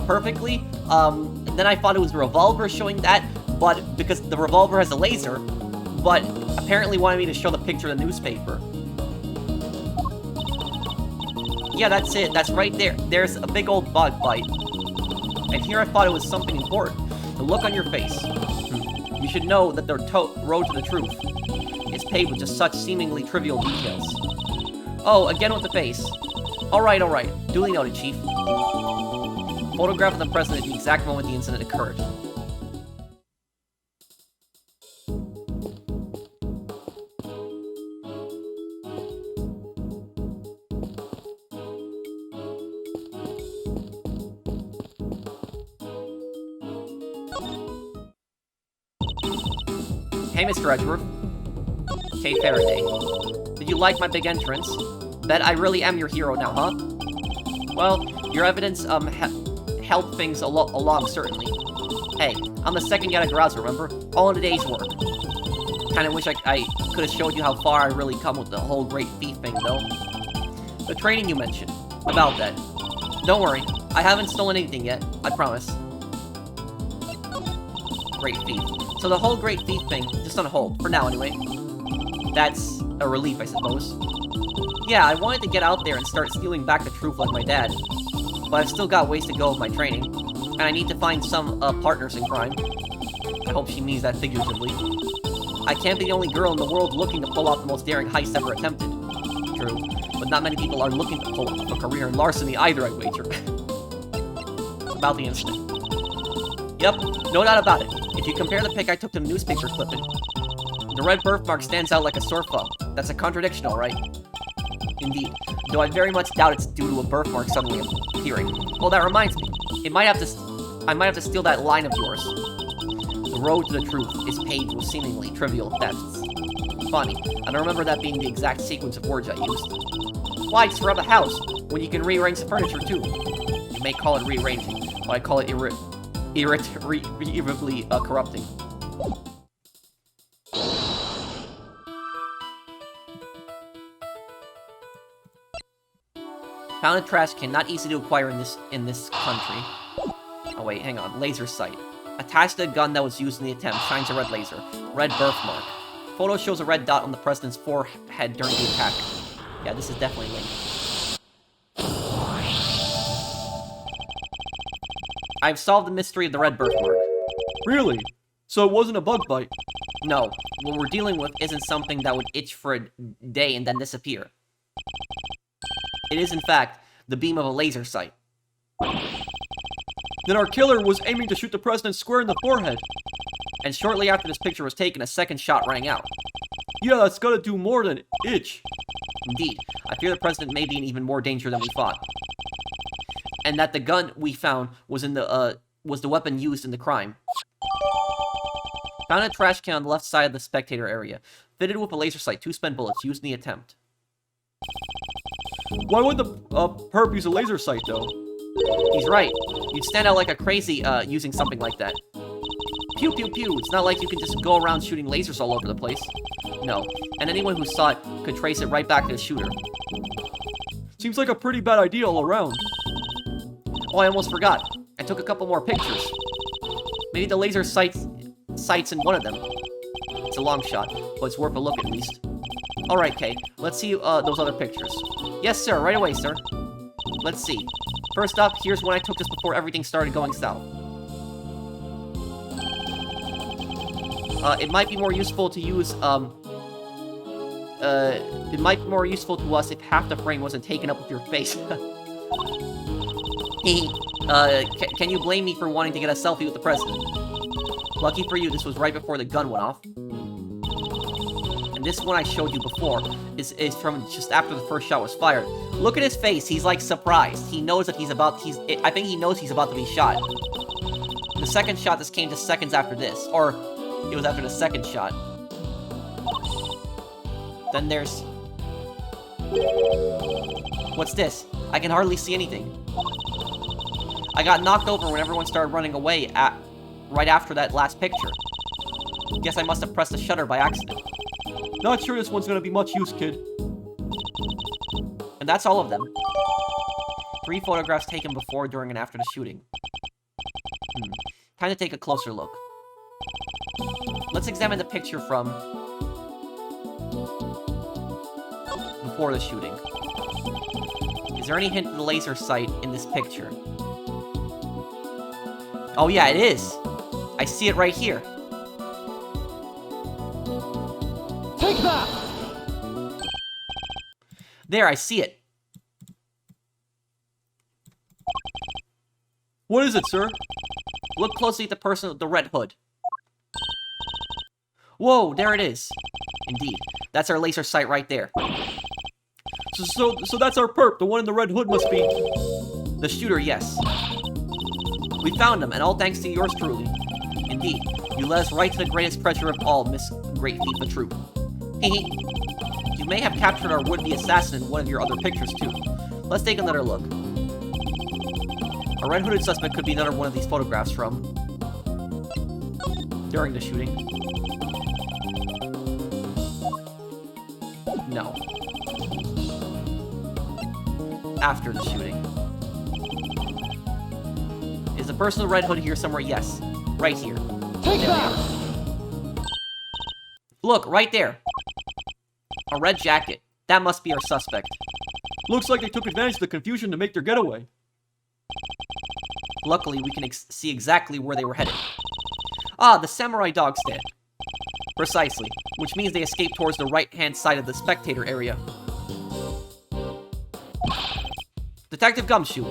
perfectly. And then I thought it was the revolver showing that, but, because the revolver has a laser, but apparently wanted me to show the picture of the newspaper. Yeah, that's it. That's right there. There's a big old bug bite. And here I thought it was something important. The look on your face. You should know that the road to the truth is paved with just such seemingly trivial details. Oh, again with the face. Alright. Duly noted, Chief. Photograph of the president at the exact moment the incident occurred. Hey, Mr. Edgeworth. Kay Faraday. Did you like my big entrance? Bet I really am your hero now, huh? Well, your evidence, helped things along, certainly. Hey, I'm the second guy to Grouser, remember? All in a day's work. Kinda wish I could have showed you how far I really come with the whole great thief thing, though. The training you mentioned. About that. Don't worry, I haven't stolen anything yet, I promise. Great thief. So the whole great thief thing, just on hold, for now anyway. That's a relief, I suppose. Yeah, I wanted to get out there and start stealing back the truth like my dad. But I've still got ways to go with my training. And I need to find some, partners in crime. I hope she means that figuratively. I can't be the only girl in the world looking to pull off the most daring heist ever attempted. True, but not many people are looking to pull off a career in larceny either, I'd wager. About the incident. Yep, no doubt about it. If you compare the pic I took to the newspaper clipping, the red birthmark stands out like a sore thumb. That's a contradiction, alright? Indeed, though I very much doubt it's due to a birthmark suddenly appearing. Oh, that reminds me. I might have to steal that line of yours. The road to the truth is paved with seemingly trivial thefts. Funny, I don't remember that being the exact sequence of words I used. Why just rub a house when you can rearrange the furniture too? You may call it rearranging, but I call it irretrievably corrupting. Found a trash can, not easy to acquire in this country. Oh wait, hang on. Laser sight. Attached to a gun that was used in the attempt, shines a red laser. Red birthmark. Photo shows a red dot on the president's forehead during the attack. Yeah, this is definitely linked. I've solved the mystery of the red birthmark. Really? So it wasn't a bug bite? No, what we're dealing with isn't something that would itch for a day and then disappear. It is, in fact, the beam of a laser sight. Then our killer was aiming to shoot the president square in the forehead. And shortly after this picture was taken, a second shot rang out. Yeah, that's gotta do more than itch. Indeed, I fear the president may be in even more danger than we thought. And that the gun we found was the weapon used in the crime. Found a trash can on the left side of the spectator area, fitted with a laser sight, 2 spent bullets used in the attempt. Why would the perp use a laser sight, though? He's right. You'd stand out like a crazy using something like that. Pew pew pew. It's not like you can just go around shooting lasers all over the place. No. And anyone who saw it could trace it right back to the shooter. Seems like a pretty bad idea all around. Oh, I almost forgot. I took a couple more pictures. Maybe the laser sights in one of them. It's a long shot, but it's worth a look at least. Alright, Kay. Let's see those other pictures. Yes, sir. Right away, sir. Let's see. First up, here's one I took just before everything started going south. It might be more useful to use, it might be more useful to us if half the frame wasn't taken up with your face. Can you blame me for wanting to get a selfie with the president? Lucky for you, this was right before the gun went off. And this one I showed you before is from just after the first shot was fired. Look at his face, he's like surprised. He knows that I think he knows he's about to be shot. The second shot, this came just seconds after this, or it was after the second shot. Then there's... What's this? I can hardly see anything. I got knocked over when everyone started running away right after that last picture. Guess I must have pressed the shutter by accident. Not sure this one's gonna be much use, kid. And that's all of them. 3 photographs taken before, during, and after the shooting. Time to take a closer look. Let's examine the picture from before the shooting. Is there any hint of the laser sight in this picture? Oh yeah, it is! I see it right here. Take that! There, I see it. What is it, sir? Look closely at the person with the red hood. Whoa, there it is. Indeed, that's our laser sight right there. So that's our perp. The one in the red hood must be... The shooter, yes. We found him, and all thanks to yours truly. Indeed, you led us right to the greatest treasure of all, Miss Great Thief of Truth. Hehe. You may have captured our would-be assassin in one of your other pictures, too. Let's take another look. A red-hooded suspect could be another one of these photographs from... during the shooting. No. After the shooting. Is the person with the red hood here somewhere? Yes. Right here. Take There that! Look, right there. A red jacket. That must be our suspect. Looks like they took advantage of the confusion to make their getaway. Luckily, we can see exactly where they were headed. Ah, the samurai dog stand. Precisely, which means they escaped towards the right-hand side of the spectator area. Detective Gumshoe.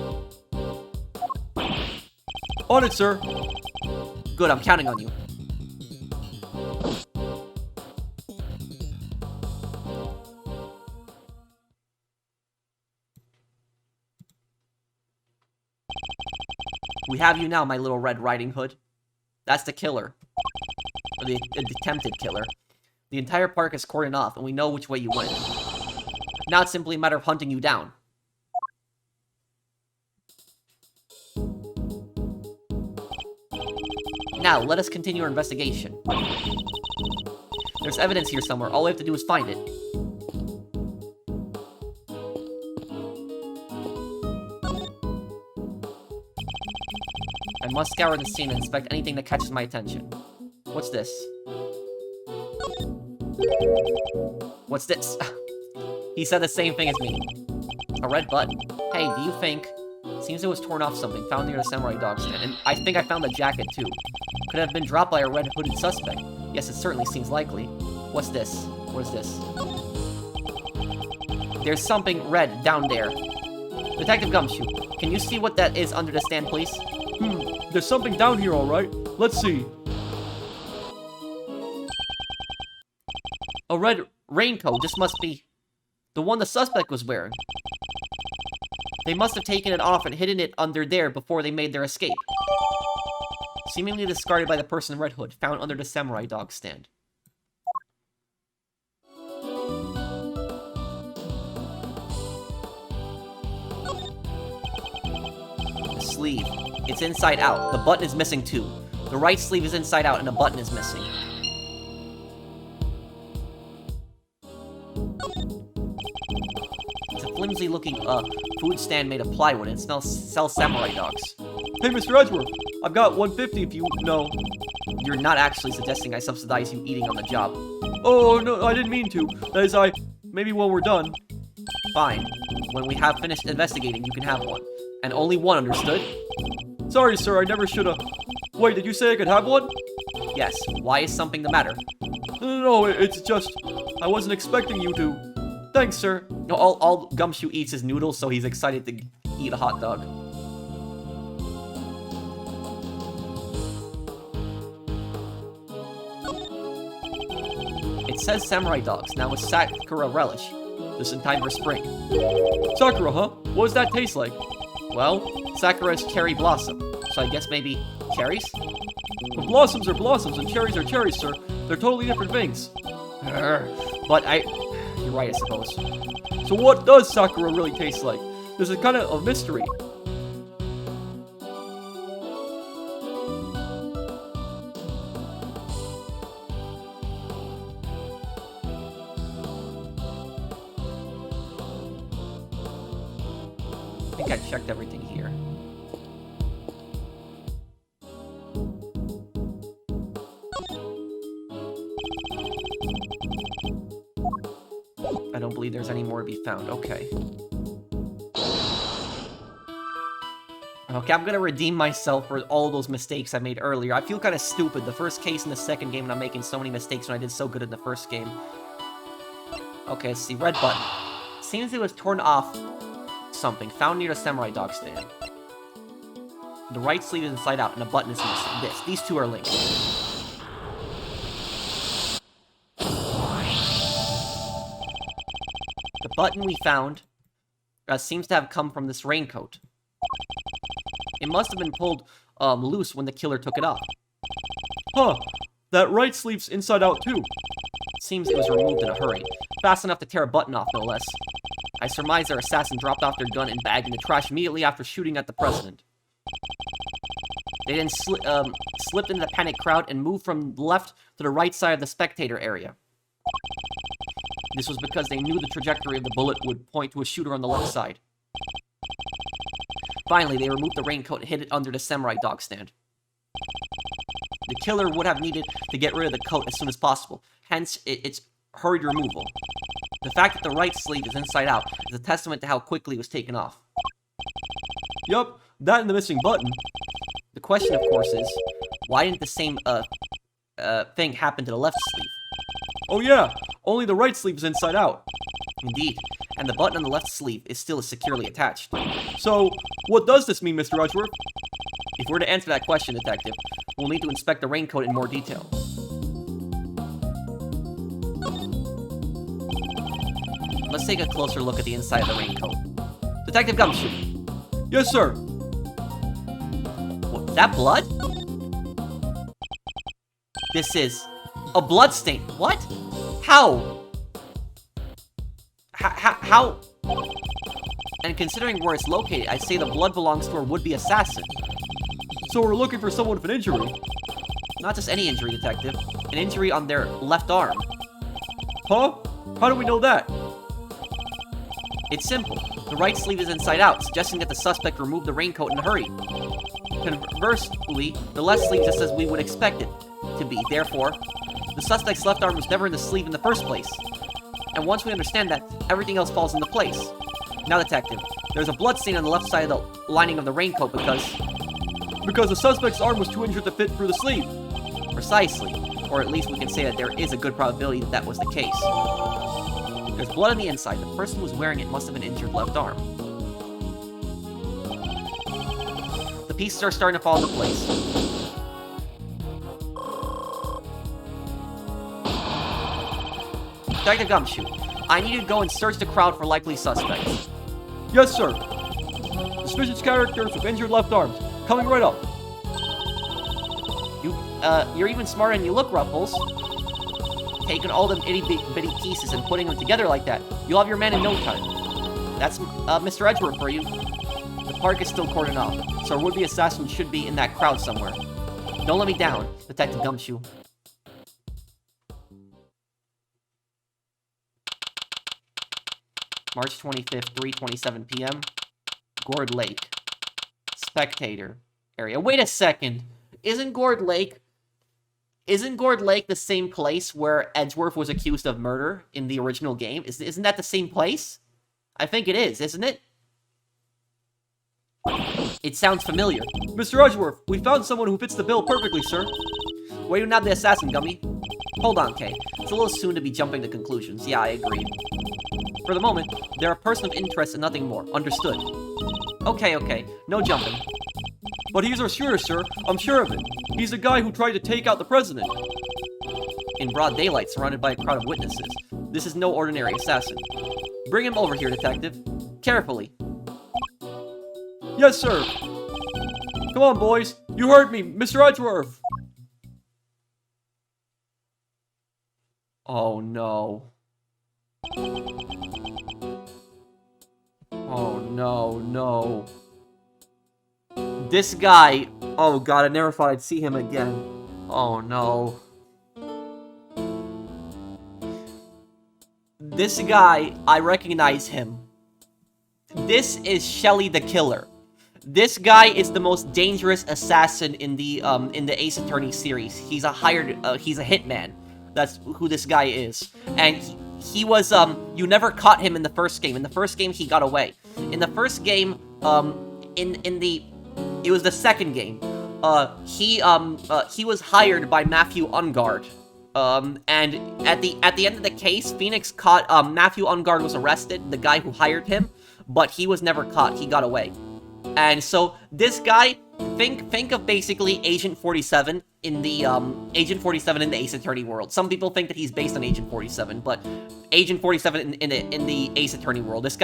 On it, sir. Good, I'm counting on you. We have you now, my little Red Riding Hood. That's the killer. Or the attempted killer. The entire park is cordoned off, and we know which way you went. Now it's simply a matter of hunting you down. Now, let us continue our investigation. There's evidence here somewhere. All we have to do is find it. I must scour the scene and inspect anything that catches my attention. What's this? What's this? He said the same thing as me. A red button. Hey, do you think... Seems it was torn off something, found near the samurai dog stand. And I think I found the jacket, too. Could have been dropped by a red-hooded suspect. Yes, it certainly seems likely. What's this? What is this? There's something red down there. Detective Gumshoe, can you see what that is under the stand, please? There's something down here, all right. Let's see. A red raincoat. This must be the one the suspect was wearing. They must have taken it off and hidden it under there before they made their escape. Seemingly discarded by the person in red hood, found under the samurai dog stand. sleeve. It's inside out. The button is missing too. The right sleeve is inside out and the button is missing. It's a flimsy looking food stand made of plywood and it sells samurai dogs. Hey, Mr. Edgeworth, I've got 150 if you know. You're not actually suggesting I subsidize you eating on the job. Oh, no, I didn't mean to. That is, maybe when we're done. Fine. When we have finished investigating, you can have one. And only one, understood? Sorry, sir, I never should've. Wait, did you say I could have one? Yes. Why is something the matter? No, it's just... I wasn't expecting you to. Thanks, sir. No, all Gumshoe eats is noodles, so he's excited to eat a hot dog. It says samurai dogs, now with Sakura relish. Just in time for spring. Sakura, huh? What does that taste like? Well, Sakura's cherry blossom, so I guess maybe cherries? Well, blossoms are blossoms and cherries are cherries, sir. They're totally different things. But you're right, I suppose. So what does Sakura really taste like? There's a kind of a mystery. I think I checked everything here. I don't believe there's any more to be found. Okay. Okay, I'm gonna redeem myself for all those mistakes I made earlier. I feel kind of stupid. The first case in the second game, and I'm making so many mistakes when I did so good in the first game. Okay, let's see. Red button. Seems it was torn off something. Found near the samurai dog stand. The right sleeve is inside out, and the button is missing. These two are linked. The button we found seems to have come from this raincoat. It must have been pulled loose when the killer took it off. Huh. That right sleeve's inside out too. It seems it was removed in a hurry. Fast enough to tear a button off, no less. I surmise their assassin dropped off their gun and bag in the trash immediately after shooting at the president. They then slipped into the panicked crowd and moved from left to the right side of the spectator area. This was because they knew the trajectory of the bullet would point to a shooter on the left side. Finally, they removed the raincoat and hid it under the samurai dog stand. The killer would have needed to get rid of the coat as soon as possible, hence its hurried removal. The fact that the right sleeve is inside out is a testament to how quickly it was taken off. Yup, that and the missing button. The question, of course, is, why didn't the same thing happen to the left sleeve? Oh yeah, only the right sleeve is inside out. Indeed, and the button on the left sleeve is still securely attached. So, what does this mean, Mr. Edgeworth? If we're to answer that question, Detective, we'll need to inspect the raincoat in more detail. Let's take a closer look at the inside of the raincoat. Detective Gumshoe. Yes, sir. What, is that blood? This is a blood stain. What? How? How? And considering where it's located, I'd say the blood belongs to our would-be assassin. So we're looking for someone with an injury. Not just any injury, Detective. An injury on their left arm. Huh? How do we know that? It's simple. The right sleeve is inside out, suggesting that the suspect removed the raincoat in a hurry. Conversely, the left sleeve just as we would expect it to be. Therefore, the suspect's left arm was never in the sleeve in the first place. And once we understand that, everything else falls into place. Now, Detective, there's a blood stain on the left side of the lining of the raincoat because the suspect's arm was too injured to fit through the sleeve. Precisely. Or at least we can say that there is a good probability that that was the case. There's blood on the inside. The person who was wearing it must have an injured left arm. The pieces are starting to fall into place. Detective Gumshoe, I need you to go and search the crowd for likely suspects. Yes, sir. Suspicious characters with injured left arms. Coming right up. You're even smarter than you look, Ruffles. Taking all them itty-bitty pieces and putting them together like that. You'll have your man in no time. That's Mr. Edgeworth for you. The park is still cordoned off, so our would-be assassin should be in that crowd somewhere. Don't let me down, Detective Gumshoe. March 25th, 3:27 p.m. Gourd Lake. Spectator area. Wait a second. Isn't Gourd Lake the same place where Edgeworth was accused of murder in the original game? Isn't that the same place? I think it is, isn't it? It sounds familiar. Mr. Edgeworth, we found someone who fits the bill perfectly, sir. Why you not the assassin, Gummy? Hold on, Kay. It's a little soon to be jumping to conclusions. Yeah, I agree. For the moment, they're a person of interest and nothing more. Understood. Okay. No jumping. But he's our shooter, sir. I'm sure of it. He's the guy who tried to take out the president. In broad daylight, surrounded by a crowd of witnesses. This is no ordinary assassin. Bring him over here, Detective. Carefully. Yes, sir. Come on, boys. You heard me, Mr. Edgeworth. Oh, no. Oh, no. This guy... Oh, God, I never thought I'd see him again. Oh, no. This guy, I recognize him. This is Shelly the Killer. This guy is the most dangerous assassin in the Ace Attorney series. He's a hitman. That's who this guy is. And he was, you never caught him in the first game. In the first game, he got away. In the first game, it was the second game. He was hired by Matthew Ungard. And at the end of the case, Phoenix caught, Matthew Ungard was arrested, the guy who hired him, but he was never caught. He got away. And so this guy, think of basically Agent 47 in the Ace Attorney world. Some people think that he's based on Agent 47, but Agent 47 in the Ace Attorney world. This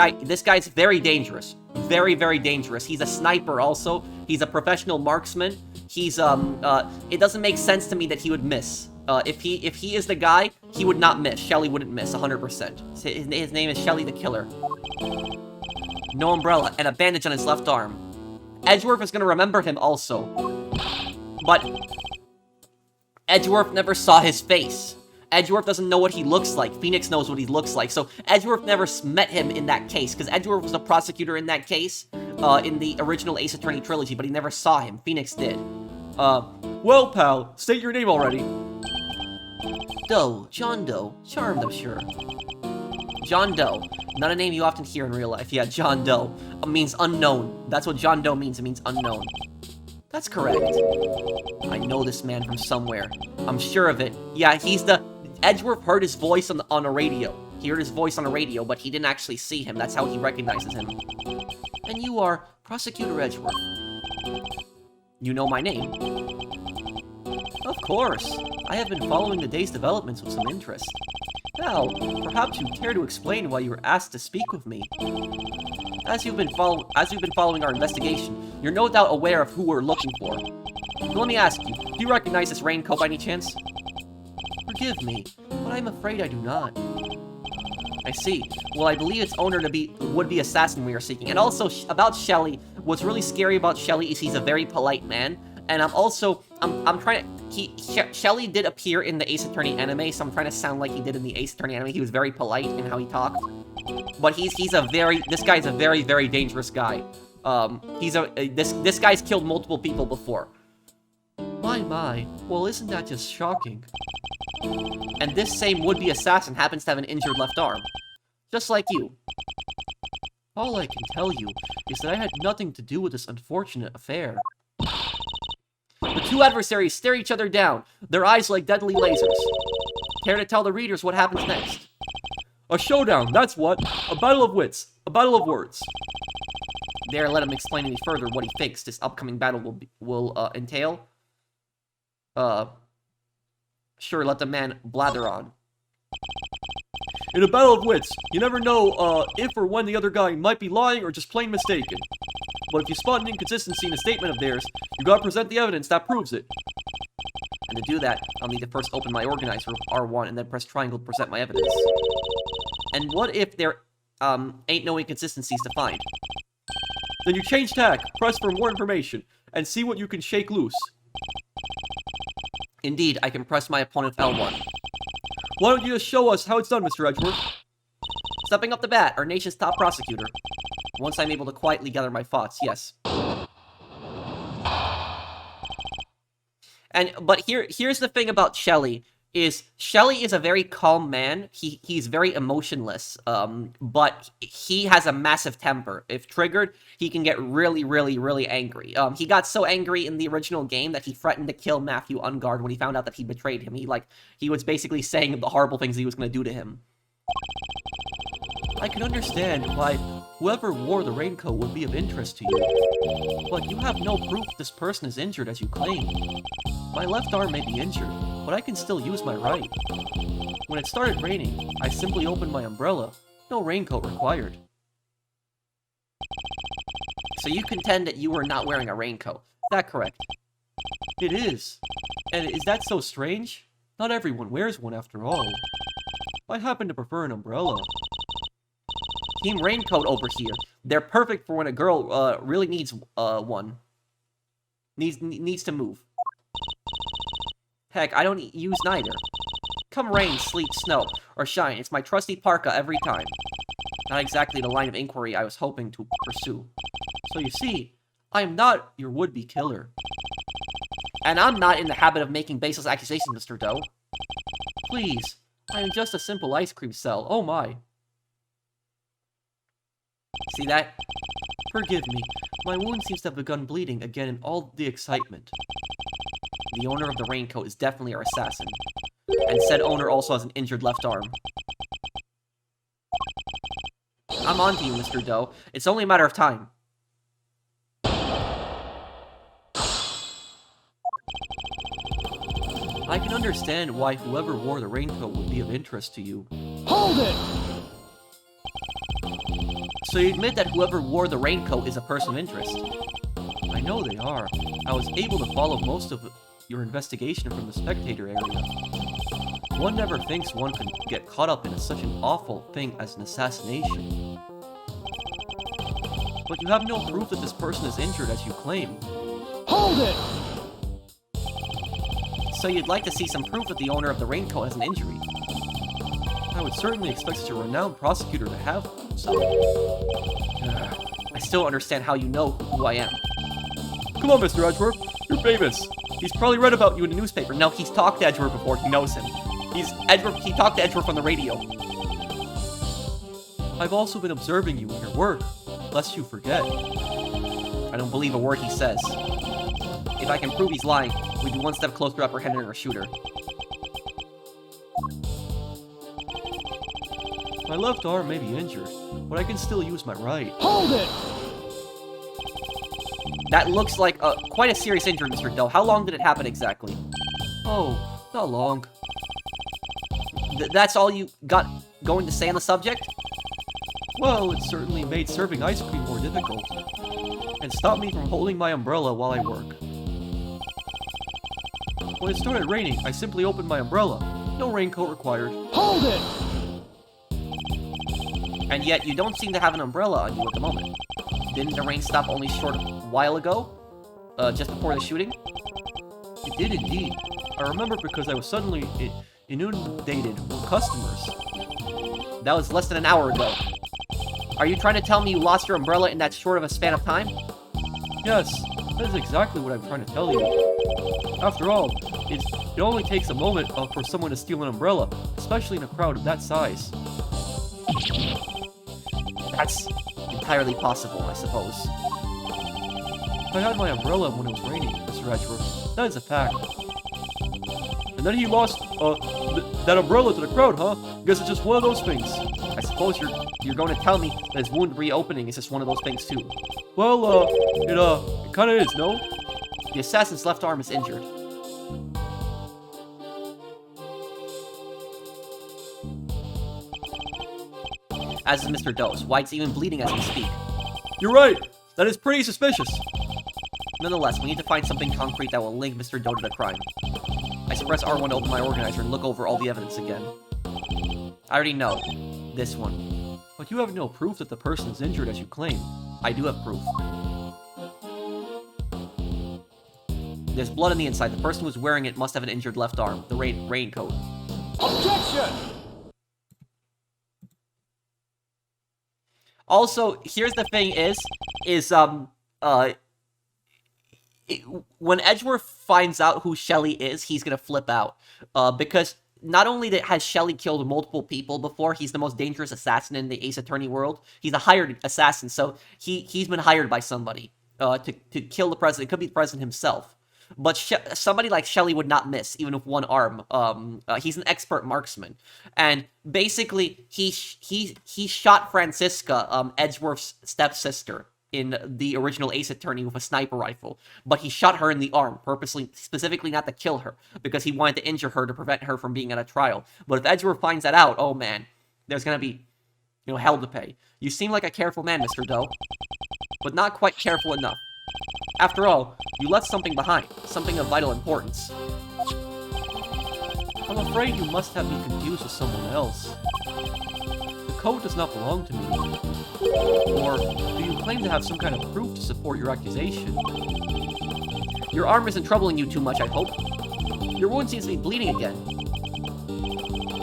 guy's very dangerous. Very, very dangerous. He's a sniper also. He's a professional marksman. He's it doesn't make sense to me that he would miss. If he is the guy, he would not miss. Shelly wouldn't miss 100%. His name is Shelly the Killer. No umbrella, and a bandage on his left arm. Edgeworth is going to remember him also. But Edgeworth never saw his face. Edgeworth doesn't know what he looks like. Phoenix knows what he looks like. So Edgeworth never met him in that case, because Edgeworth was the prosecutor in that case, in the original Ace Attorney trilogy, but he never saw him. Phoenix did. Well, pal, state your name already. Doe. John Doe. Charmed, I'm sure. John Doe. Not a name you often hear in real life. Yeah, John Doe. It means unknown. That's what John Doe means. It means unknown. That's correct. I know this man from somewhere. I'm sure of it. Yeah, he's the... Edgeworth heard his voice on a radio. He heard his voice on a radio, but he didn't actually see him. That's how he recognizes him. And you are Prosecutor Edgeworth. You know my name? Of course. I have been following the day's developments with some interest. Now, perhaps you'd care to explain why you were asked to speak with me. As you've been following our investigation, you're no doubt aware of who we're looking for. But let me ask you, do you recognize this raincoat by any chance? Forgive me, but I'm afraid I do not. I see. Well, I believe its owner to be would-be assassin we are seeking. And also, about Shelly, what's really scary about Shelly is he's a very polite man. And I'm trying to... Shelly did appear in the Ace Attorney anime, so I'm trying to sound like he did in the Ace Attorney anime. He was very polite in how he talked. But this guy's a very, very dangerous guy. This guy's killed multiple people before. My. Well, isn't that just shocking? And this same would-be assassin happens to have an injured left arm. Just like you. All I can tell you is that I had nothing to do with this unfortunate affair. The two adversaries stare each other down, their eyes like deadly lasers. Care to tell the readers what happens next? A showdown, that's what. A battle of wits. A battle of words. Dare let him explain any further what he thinks this upcoming battle will entail? Sure, let the man blather on. In a battle of wits, you never know if or when the other guy might be lying or just plain mistaken. But if you spot an inconsistency in a statement of theirs, you gotta present the evidence that proves it. And to do that, I'll need to first open my organizer with R1 and then press triangle to present my evidence. And what if there ain't no inconsistencies to find? Then you change tack, press for more information, and see what you can shake loose. Indeed, I can press my opponent's L1. Why don't you just show us how it's done, Mr. Edgeworth? Stepping up the bat, our nation's top prosecutor. Once I'm able to quietly gather my thoughts, yes. But here's the thing about Shelley, is Shelley is a very calm man. He's very emotionless, but he has a massive temper. If triggered, he can get really, really, really angry. He got so angry in the original game that he threatened to kill Matthew Ungard when he found out that he betrayed him. He was basically saying the horrible things he was going to do to him. I can understand why whoever wore the raincoat would be of interest to you. But you have no proof this person is injured as you claim. My left arm may be injured, but I can still use my right. When it started raining, I simply opened my umbrella. No raincoat required. So you contend that you were not wearing a raincoat. Is that correct? It is. And is that so strange? Not everyone wears one after all. I happen to prefer an umbrella. Team Raincoat over here. They're perfect for when a girl really needs one. Needs to move. Heck, I don't use neither. Come rain, sleet, snow, or shine, it's my trusty parka every time. Not exactly the line of inquiry I was hoping to pursue. So you see, I am not your would-be killer. And I'm not in the habit of making baseless accusations, Mr. Doe. Please, I am just a simple ice cream cell, oh my. See that? Forgive me, my wound seems to have begun bleeding again in all the excitement. The owner of the raincoat is definitely our assassin. And said owner also has an injured left arm. I'm on to you, Mr. Doe. It's only a matter of time. I can understand why whoever wore the raincoat would be of interest to you. Hold it! So you admit that whoever wore the raincoat is a person of interest? I know they are. I was able to follow most of your investigation from the spectator area. One never thinks one could get caught up in such an awful thing as an assassination. But you have no proof that this person is injured as you claim. Hold it! So you'd like to see some proof that the owner of the raincoat has an injury? I would certainly expect such a renowned prosecutor to have some. I still don't understand how you know who I am. Come on, Mr. Edgeworth. You're famous. He's probably read about you in the newspaper. No, he's talked to Edgeworth before. He knows him. He talked to Edgeworth on the radio. I've also been observing you in your work, lest you forget. I don't believe a word he says. If I can prove he's lying, we'd be one step closer to apprehending our shooter. My left arm may be injured, but I can still use my right. Hold it! That looks like quite a serious injury, Mr. Doe. How long did it happen exactly? Oh, not long. That's all you got going to say on the subject? Well, it certainly made serving ice cream more difficult, and stopped me from holding my umbrella while I work. When it started raining, I simply opened my umbrella. No raincoat required. Hold it! And yet, you don't seem to have an umbrella on you at the moment. Didn't the rain stop only a short while ago? Just before the shooting? It did indeed. I remember because I was suddenly inundated with customers. That was less than an hour ago. Are you trying to tell me you lost your umbrella in that short of a span of time? Yes, that is exactly what I'm trying to tell you. After all, it only takes a moment for someone to steal an umbrella, especially in a crowd of that size. That's entirely possible, I suppose. I had my umbrella when it was raining, Mr. Edgeworth. That is a fact. And then he lost, that umbrella to the crowd, huh? Guess it's just one of those things. I suppose you're going to tell me that his wound reopening is just one of those things too. Well, it kinda is, no? The assassin's left arm is injured. As is Mr. Doe's. Why it's even bleeding as we speak. You're right! That is pretty suspicious. Nonetheless, we need to find something concrete that will link Mr. Doe to the crime. I press R1 to open my organizer and look over all the evidence again. I already know. This one. But you have no proof that the person is injured as you claim. I do have proof. There's blood on the inside. The person who's wearing it must have an injured left arm. The raincoat. Objection! Also, here's the thing when Edgeworth finds out who Shelley is, he's gonna flip out. Because not only has Shelley killed multiple people before, he's the most dangerous assassin in the Ace Attorney world. He's a hired assassin, so he's been hired by somebody to kill the president. It could be the president himself. But somebody like Shelley would not miss, even with one arm. He's an expert marksman. And basically, he shot Francisca, Edgeworth's stepsister, in the original Ace Attorney with a sniper rifle. But he shot her in the arm, purposely, specifically not to kill her, because he wanted to injure her to prevent her from being at a trial. But if Edgeworth finds that out, oh man, there's gonna be, hell to pay. You seem like a careful man, Mr. Doe, but not quite careful enough. After all, you left something behind, something of vital importance. I'm afraid you must have me confused with someone else. The coat does not belong to me. Or do you claim to have some kind of proof to support your accusation? Your arm isn't troubling you too much, I hope. Your wound seems to be bleeding again.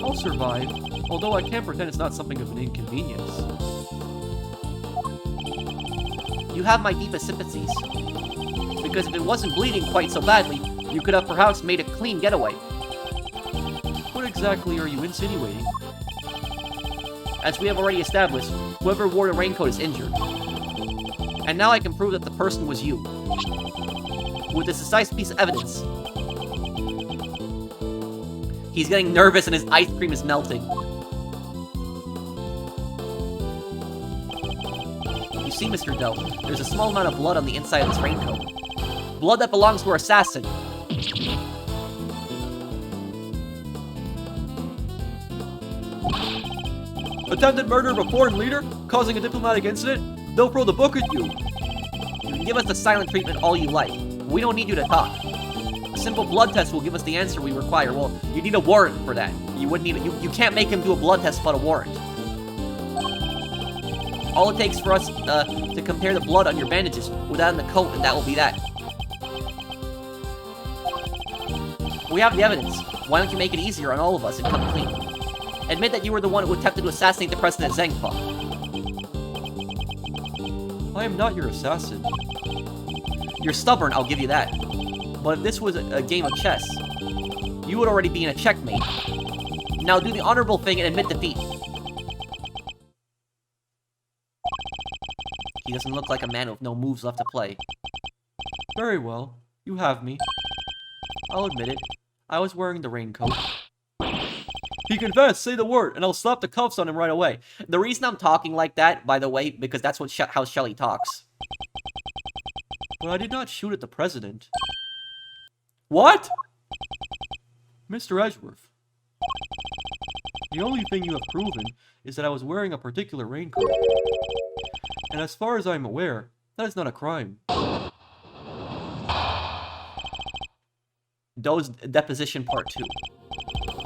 I'll survive, although I can't pretend it's not something of an inconvenience. You have my deepest sympathies. Because if it wasn't bleeding quite so badly, you could have perhaps made a clean getaway. What exactly are you insinuating? As we have already established, whoever wore the raincoat is injured. And now I can prove that the person was you. With this decisive piece of evidence. He's getting nervous and his ice cream is melting. You see, Mr. Doe, there's a small amount of blood on the inside of this raincoat. Blood that belongs to our assassin. Attempted murder of a foreign leader? Causing a diplomatic incident? They'll throw the book at you! You can give us the silent treatment all you like. We don't need you to talk. A simple blood test will give us the answer we require. Well, you need a warrant for that. You wouldn't need you can't make him do a blood test without a warrant. All it takes for us to compare the blood on your bandages with that on the coat, and that will be that. We have the evidence. Why don't you make it easier on all of us and come clean? Admit that you were the one who attempted to assassinate the president, Zheng Fa. I am not your assassin. You're stubborn, I'll give you that. But if this was a game of chess, you would already be in a checkmate. Now do the honorable thing and admit defeat. He doesn't look like a man with no moves left to play. Very well. You have me. I'll admit it. I was wearing the raincoat. He confessed! Say the word, and I'll slap the cuffs on him right away. The reason I'm talking like that, by the way, because that's what how Shelley talks. But I did not shoot at the president. What? Mr. Edgeworth. The only thing you have proven is that I was wearing a particular raincoat. And as far as I am aware, that is not a crime. Doe's deposition part 2.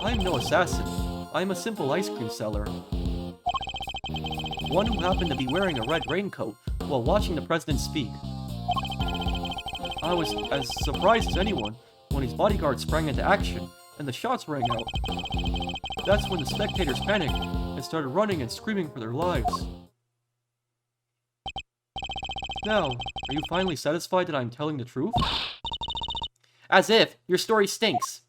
I am no assassin. I am a simple ice cream seller. One who happened to be wearing a red raincoat while watching the president speak. I was as surprised as anyone when his bodyguard sprang into action and the shots rang out. That's when the spectators panicked and started running and screaming for their lives. Now, are you finally satisfied that I'm telling the truth? As if. Your story stinks.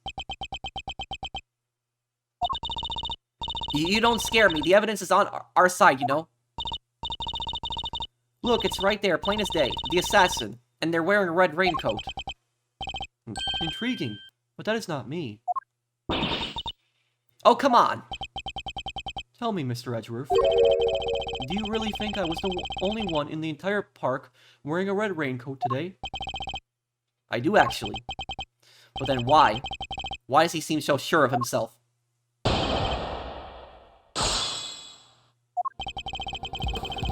You don't scare me. The evidence is on our side, you know? Look, it's right there, plain as day. The assassin. And they're wearing a red raincoat. Intriguing, but that is not me. Oh, come on. Tell me, Mr. Edgeworth. Do you really think I was the only one in the entire park wearing a red raincoat today? I do, actually. But then why? Why does he seem so sure of himself?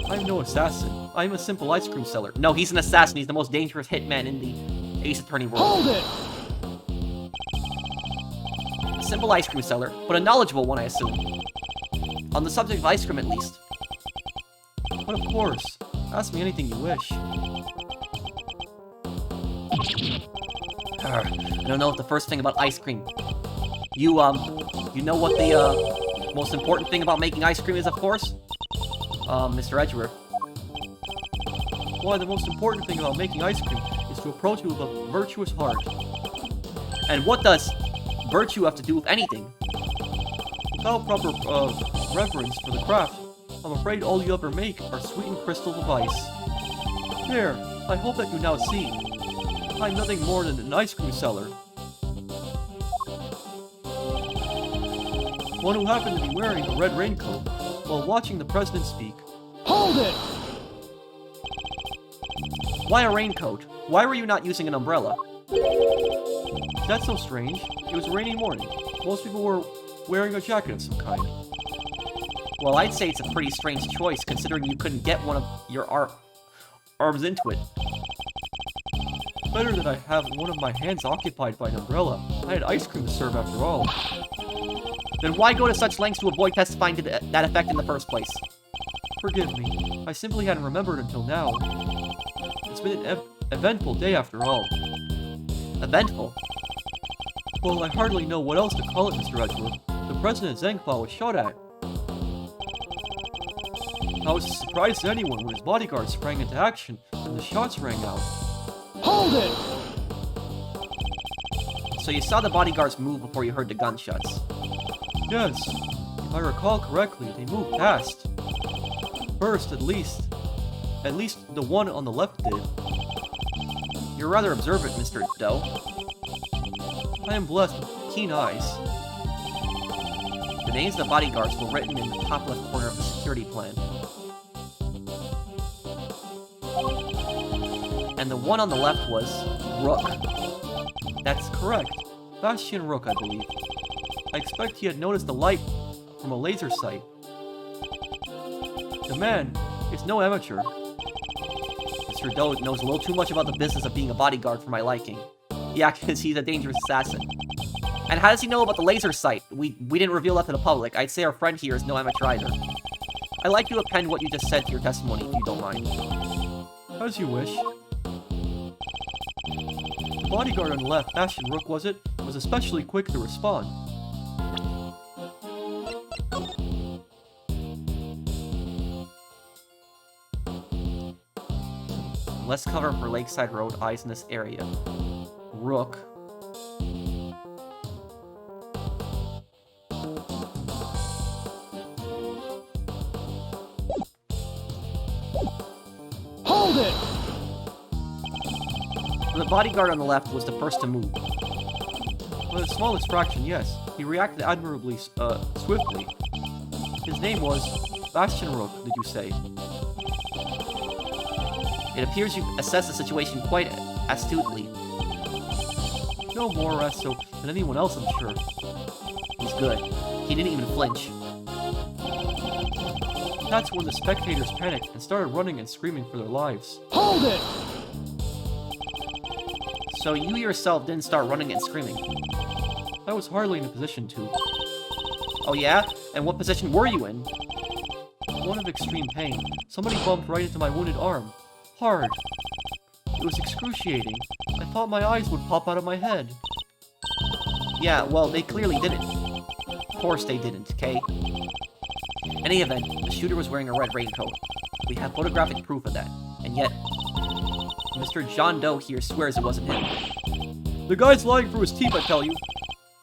I'm no assassin. I'm a simple ice cream seller. No, he's an assassin. He's the most dangerous hitman in the Ace Attorney world. Hold it! A simple ice cream seller, but a knowledgeable one, I assume. On the subject of ice cream, at least. But of course, Ask me anything you wish. I don't know the first thing about ice cream. You know what the, most important thing about making ice cream is, of course? Mr. Edgeworth. Why, the most important thing about making ice cream is to approach it with a virtuous heart. And what does virtue have to do with anything? Without proper, reverence for the craft, I'm afraid all you ever make are sweetened crystals of ice. There, I hope that you now see. I'm nothing more than an ice cream seller. One who happened to be wearing a red raincoat while watching the president speak. Hold it! Why a raincoat? Why were you not using an umbrella? That's so strange. It was a rainy morning. Most people were wearing a jacket of some kind. Well, I'd say it's a pretty strange choice, considering you couldn't get one of your arms into it. Better that I have one of my hands occupied by an umbrella. I had ice cream to serve after all. Then why go to such lengths to avoid testifying to that effect in the first place? Forgive me. I simply hadn't remembered until now. It's been an eventful day after all. Eventful? Well, I hardly know what else to call it, Mr. Edgeworth. The President Zheng Fa was shot at. I was as surprised as anyone when his bodyguard sprang into action and the shots rang out. Hold it! So you saw the bodyguards move before you heard the gunshots? Yes. If I recall correctly, they moved fast. First, at least the one on the left did. You're rather observant, Mr. Doe. I am blessed with keen eyes. The names of the bodyguards were written in the top left corner of the security plan. And the one on the left was Rook. That's correct. Bastian Rook, I believe. I expect he had noticed the light from a laser sight. The man is no amateur. Mr. Doe knows a little too much about the business of being a bodyguard for my liking. Yeah, because he's a dangerous assassin. And how does he know about the laser sight? We didn't reveal that to the public. I'd say our friend here is no amateur either. I'd like you to append what you just said to your testimony, if you don't mind. As you wish. The bodyguard on the left, Bastian Rook was it, was especially quick to respond. Let's cover for Lakeside Road eyes in this area. Rook. Hold it! The bodyguard on the left was the first to move. By the smallest fraction, yes. He reacted admirably, swiftly. His name was Bastian Rook, did you say? It appears you've assessed the situation quite astutely. No more or less so than anyone else, I'm sure. He's good. He didn't even flinch. That's when the spectators panicked and started running and screaming for their lives. Hold it! So you yourself didn't start running and screaming? I was hardly in a position to. Oh yeah? And what position were you in? One of extreme pain. Somebody bumped right into my wounded arm. Hard. It was excruciating. I thought my eyes would pop out of my head. Yeah, well, they clearly didn't. Of course they didn't, okay? In any event, the shooter was wearing a red raincoat. We have photographic proof of that. And yet, Mr. John Doe here swears it wasn't him. The guy's lying through his teeth, I tell you.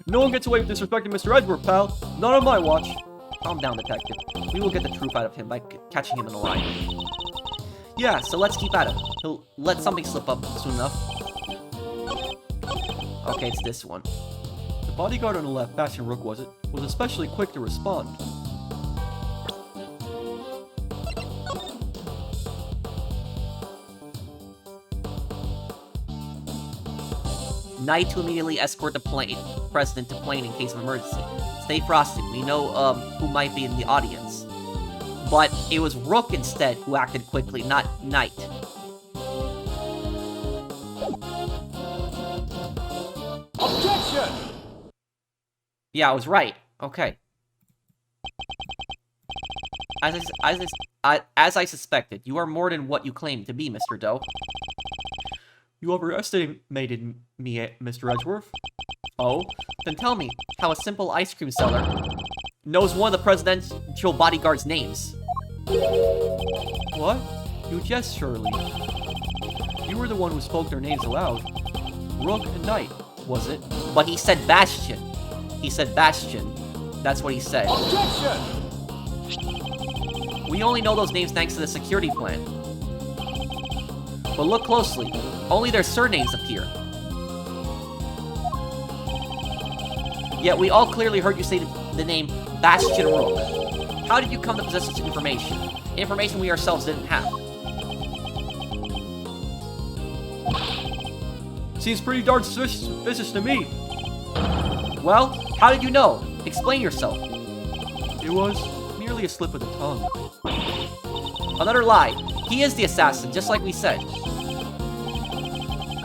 No one gets away with disrespecting Mr. Edgeworth, pal. Not on my watch. Calm down, detective. We will get the truth out of him by catching him in a lie. Yeah, so let's keep at him. He'll let something slip up soon enough. Okay, it's this one. The bodyguard on the left, Bastian Rook was it, was especially quick to respond. Knight to immediately escort the president to plane in case of emergency. Stay frosty. We know who might be in the audience. But it was Rook instead who acted quickly, not Knight. Objection! Yeah, I was right. Okay. As I suspected, you are more than what you claim to be, Mr. Doe. You overestimated me, Mr. Edgeworth. Oh? Then tell me how a simple ice cream seller knows one of the presidential bodyguard's names. What? You jest, surely. You were the one who spoke their names aloud. Rook and Knight, was it? But he said Bastion. He said Bastion. That's what he said. Objection! We only know those names thanks to the security plan. But look closely. Only their surnames appear. Yet we all clearly heard you say the name Bastion Rook. How did you come to possess such information? Information we ourselves didn't have. Seems pretty darn suspicious to me. Well, how did you know? Explain yourself. It was merely a slip of the tongue. Another lie. He is the assassin, just like we said.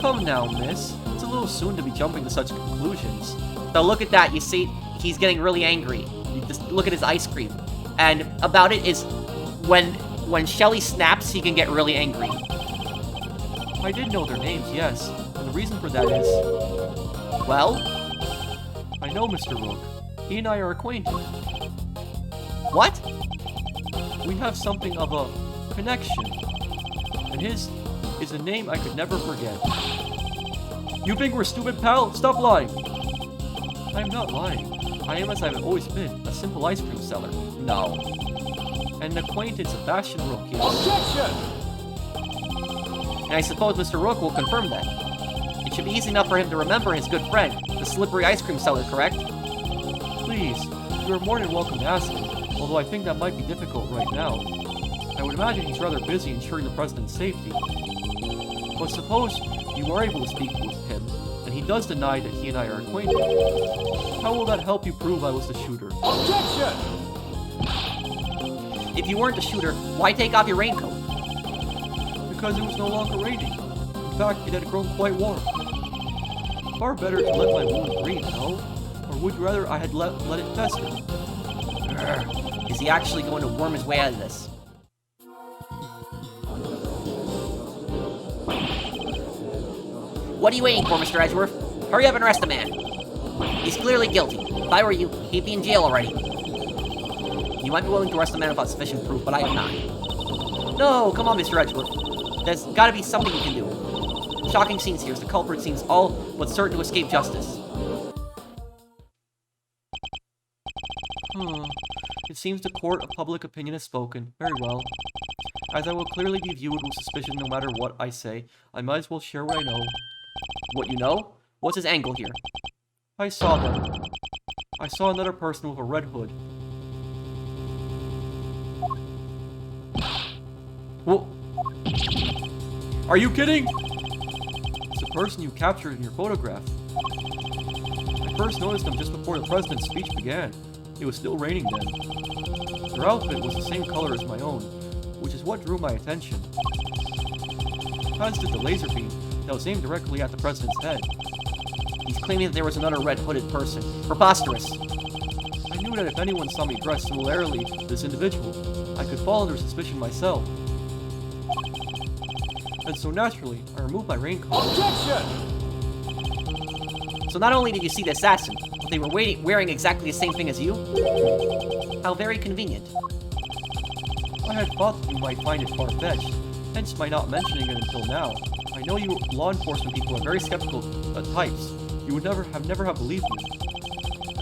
Come now, miss. It's a little soon to be jumping to such conclusions. Now look at that, you see, he's getting really angry. You just look at his ice cream. And about it is, when Shelly snaps, he can get really angry. I did know their names, yes. And the reason for that is... Well? I know Mr. Rook. He and I are acquainted. What? We have something of a connection. And his is a name I could never forget. You think we're stupid, pal? Stop lying! I am not lying. I am as I've always been, a simple ice cream seller. No. And an acquaintance of Bastion Rook, yes. Objection! And I suppose Mr. Rook will confirm that. It should be easy enough for him to remember his good friend, the slippery ice cream seller, correct? Please, you are more than welcome to ask him, although I think that might be difficult right now. I would imagine he's rather busy ensuring the president's safety. But suppose you are able to speak with him, and he does deny that he and I are acquainted. How will that help you prove I was the shooter? Objection! If you weren't the shooter, why take off your raincoat? Because it was no longer raining. In fact, it had grown quite warm. Far better to let my wound breathe, no? Or would you rather I had let it fester? Grr. Is he actually going to worm his way out of this? What are you waiting for, Mr. Edgeworth? Hurry up and arrest the man. He's clearly guilty. If I were you, he'd be in jail already. You might be willing to arrest the man without sufficient proof, but I am not. No, come on, Mr. Edgeworth. There's gotta be something you can do. Shocking scenes here as the culprit seems all but certain to escape justice. It seems the court of public opinion has spoken. Very well. As I will clearly be viewed with suspicion no matter what I say, I might as well share what I know. What you know? What's his angle here? I saw them. I saw another person with a red hood. Well, are you kidding? It's the person you captured in your photograph. I first noticed them just before the president's speech began. It was still raining then. Their outfit was the same color as my own, which is what drew my attention. As did the laser beam that was aimed directly at the president's head. he's claiming that there was another red-hooded person. Preposterous. I knew that if anyone saw me dressed similarly to this individual, I could fall under suspicion myself. And so naturally, I removed my raincoat. Objection! So not only did you see the assassin, but they were wearing exactly the same thing as you? How very convenient. I had thought that you might find it far-fetched, hence my not mentioning it until now. I know you law enforcement people are very skeptical types. You would never have believed me.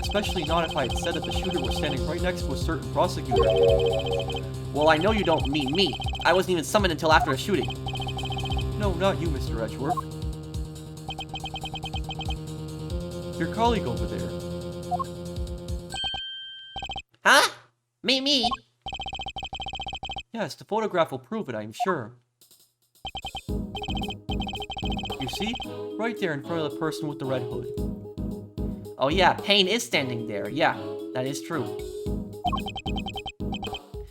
Especially not if I had said that the shooter was standing right next to a certain prosecutor. Well, I know you don't mean me. I wasn't even summoned until after the shooting. No, not you, Mr. Edgeworth. Your colleague over there. Huh? Me? Yes, the photograph will prove it, I am sure. You see? Right there in front of the person with the red hood. Oh yeah, Payne is standing there. Yeah, that is true.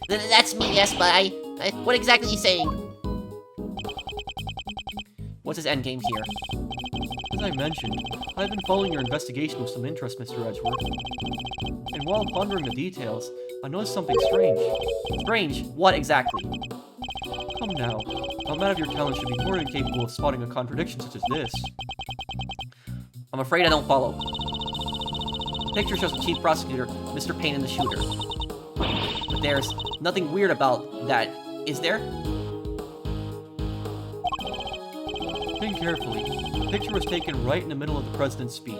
That's me, yes, but I what exactly are you saying? What's his endgame here? As I mentioned, I've been following your investigation with some interest, Mr. Edgeworth. And while pondering the details, I noticed something strange. Strange? What exactly? Come now. A man of your talent should be more than capable of spotting a contradiction such as this. I'm afraid I don't follow. The picture shows the chief prosecutor, Mr. Payne, and the shooter. But there's nothing weird about that, is there? Think carefully. The picture was taken right in the middle of the president's speech.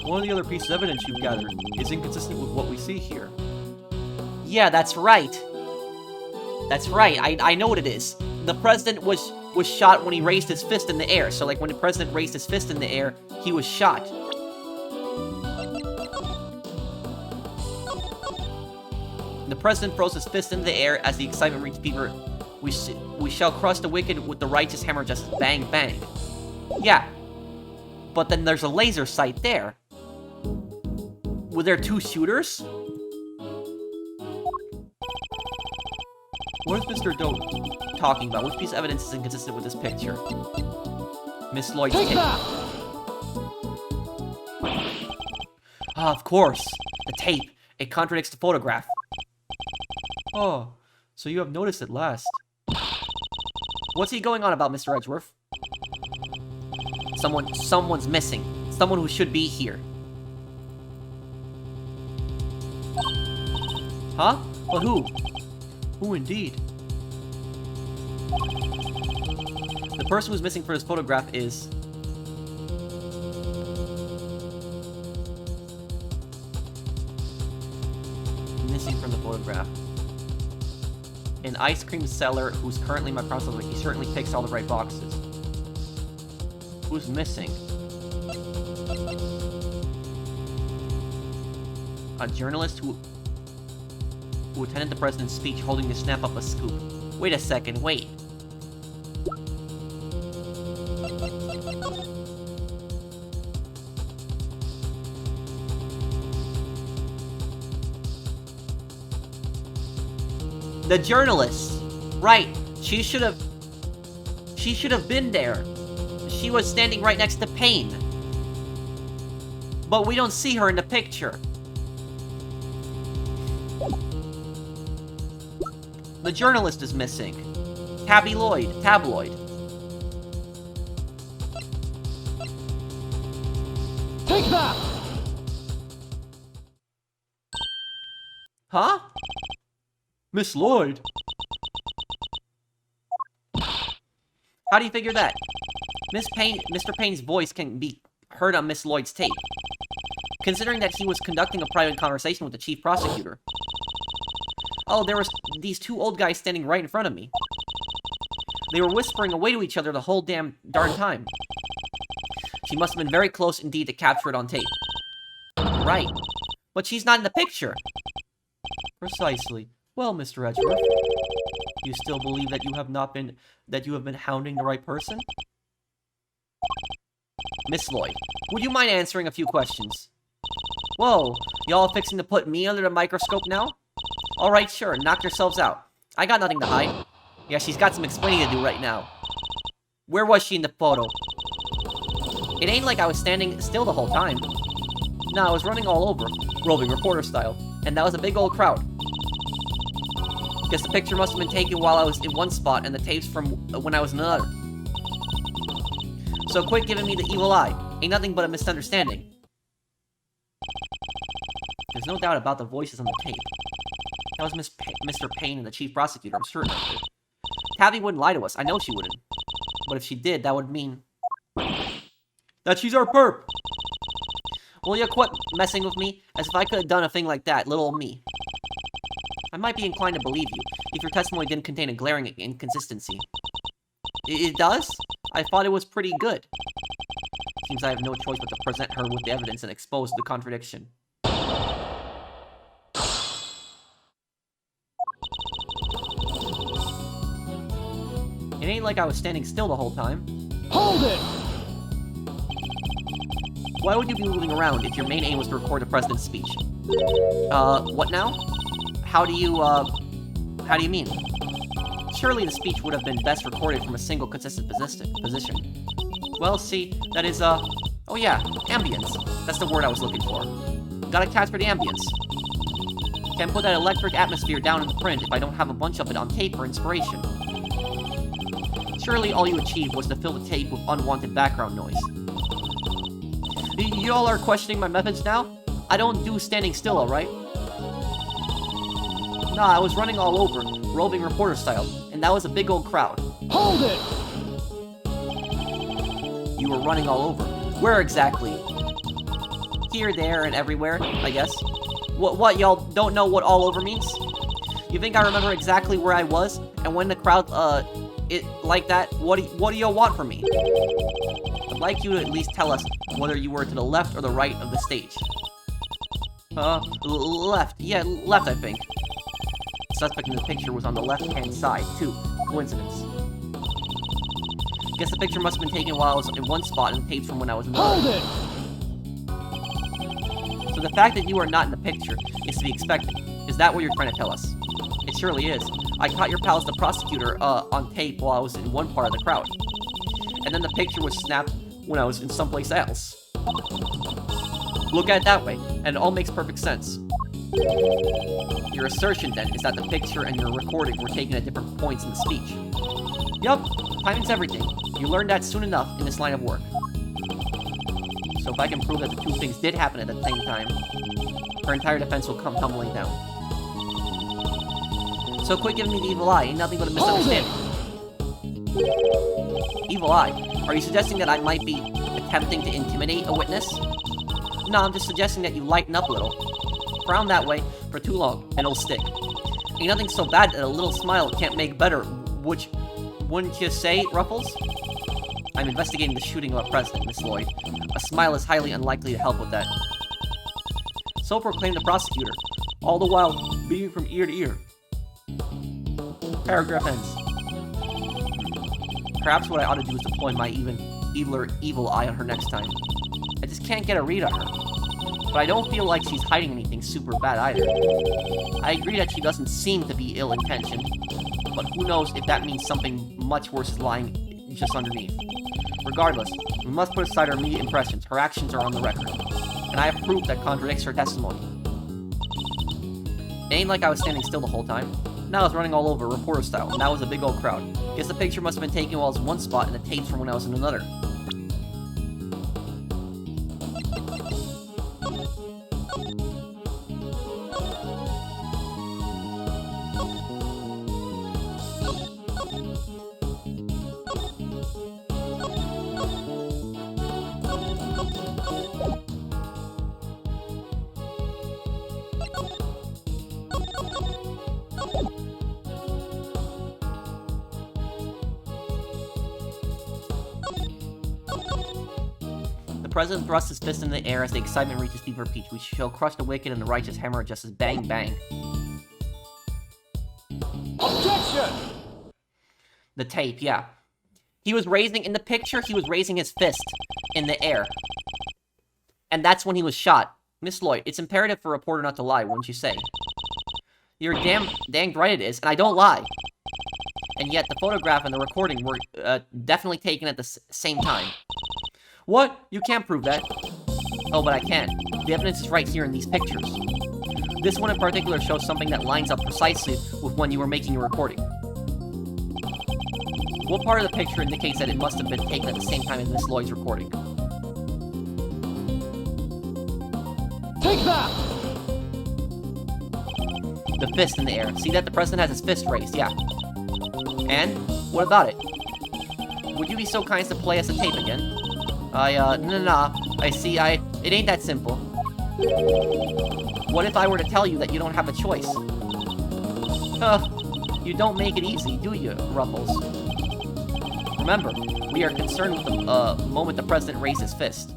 One of the other pieces of evidence you've gathered is inconsistent with what we see here. Yeah, that's right. That's right. I know what it is. The president was shot when he raised his fist in the air. So, like, when the president raised his fist in the air, he was shot. The president throws his fist in the air as the excitement reached fever. We shall crush the wicked with the righteous hammer, just bang, bang. Yeah. But then there's a laser sight there. Were there two shooters? What is Mr. Doe Talking about? Which piece of evidence is inconsistent with this picture? Miss Lloyd's tape. Ah, of course. The tape. It contradicts the photograph. Oh, so you have noticed at last. What's he going on about, Mr. Edgeworth? Someone's missing. Someone who should be here. Huh? Well, who? Who indeed? The person who's missing for this photograph is... missing from the photograph. An ice cream seller who's currently my prosecutor. He certainly ticks all the right boxes. Who's missing? A journalist who attended the president's speech holding to snap up a scoop. Wait a second, wait. The journalist! Right, she should have been there. She was standing right next to Payne. But we don't see her in the picture. The journalist is missing. Tabloid. Take that! Huh? Miss Lloyd? How do you figure that? Mr. Payne's voice can be heard on Miss Lloyd's tape. Considering that he was conducting a private conversation with the chief prosecutor. Oh, there was these two old guys standing right in front of me. They were whispering away to each other the whole darn time. She must have been very close indeed to capture it on tape. Right. But she's not in the picture. Precisely. Well, Mr. Edgeworth, you still believe that you have been hounding the right person? Miss Lloyd, would you mind answering a few questions? Whoa, y'all fixing to put me under the microscope now? Alright, sure, knock yourselves out. I got nothing to hide. Yeah, she's got some explaining to do right now. Where was she in the photo? It ain't like I was standing still the whole time. No, I was running all over, roving reporter style, and that was a big old crowd. Guess the picture must have been taken while I was in one spot and the tapes from when I was in another. So quit giving me the evil eye. Ain't nothing but a misunderstanding. There's no doubt about the voices on the tape. That was Mr. Payne and the chief prosecutor, I'm certain of it. Tabby wouldn't lie to us, I know she wouldn't. But if she did, that would mean... that she's our perp! Will you quit messing with me? As if I could have done a thing like that, little old me. I might be inclined to believe you, if your testimony didn't contain a glaring inconsistency. It does? I thought it was pretty good. Seems I have no choice but to present her with the evidence and expose the contradiction. It ain't like I was standing still the whole time. Hold it! Why would you be moving around if your main aim was to record the president's speech? What now? How do you mean? Surely the speech would have been best recorded from a single consistent position. Well, see, that is, oh yeah, ambience. That's the word I was looking for. Gotta capture the ambience. Can't put that electric atmosphere down in the print if I don't have a bunch of it on tape for inspiration. Surely all you achieved was to fill the tape with unwanted background noise. You all are questioning my methods now? I don't do standing still, alright? Nah, I was running all over, roving reporter style, and that was a big old crowd. Hold it! You were running all over. Where exactly? Here, there, and everywhere, I guess. What, y'all don't know what all over means? You think I remember exactly where I was? And when the crowd, like that, what do y'all want from me? I'd like you to at least tell us whether you were to the left or the right of the stage. Left. Yeah, left, I think. The suspect in the picture was on the left-hand side, too. Coincidence. Guess the picture must have been taken while I was in one spot and taped from when I was in the other. Hold it! So the fact that you are not in the picture is to be expected. Is that what you're trying to tell us? It surely is. I caught your pals, the prosecutor, on tape while I was in one part of the crowd. And then the picture was snapped when I was in someplace else. Look at it that way, and it all makes perfect sense. Your assertion, then, is that the picture and your recording were taken at different points in the speech. Yup, timing's everything. You learn that soon enough in this line of work. So if I can prove that the two things did happen at the same time, her entire defense will come tumbling down. So quit giving me the evil eye, ain't nothing but a misunderstanding. Evil eye? Are you suggesting that I might be attempting to intimidate a witness? No, I'm just suggesting that you lighten up a little. Frown that way for too long, and it'll stick. Ain't nothing so bad that a little smile can't make better, which, wouldn't you say, Ruffles? I'm investigating the shooting of a president, Miss Lloyd. A smile is highly unlikely to help with that. So proclaimed the prosecutor, all the while beaming from ear to ear. Paragraph ends. Perhaps what I ought to do is deploy my even eviler evil eye on her next time. I just can't get a read on her. But I don't feel like she's hiding anything super bad either. I agree that she doesn't seem to be ill-intentioned, but who knows if that means something much worse is lying just underneath. Regardless, we must put aside her immediate impressions. Her actions are on the record, and I have proof that contradicts her testimony. It ain't like I was standing still the whole time. Now I was running all over, reporter style, and that was a big old crowd. Guess the picture must have been taken while I was in one spot and the tapes from when I was in another. The president thrusts his fist in the air as the excitement reaches fever pitch. We shall crush the wicked and the righteous hammer just as bang bang. Objection! The tape, yeah. He was raising, in the picture, he was raising his fist in the air. And that's when he was shot. Miss Lloyd, it's imperative for a reporter not to lie, wouldn't you say? You're dang right it is, and I don't lie. And yet, the photograph and the recording were definitely taken at the same time. What? You can't prove that. Oh, but I can. The evidence is right here in these pictures. This one in particular shows something that lines up precisely with when you were making your recording. What part of the picture indicates that it must have been taken at the same time as Miss Lloyd's recording? Take that! The fist in the air. See that the president has his fist raised, yeah. And? What about it? Would you be so kind as to play us a tape again? Nah. It ain't that simple. What if I were to tell you that you don't have a choice? You don't make it easy, do you, Ruffles? Remember, we are concerned with the moment the president raised his fist.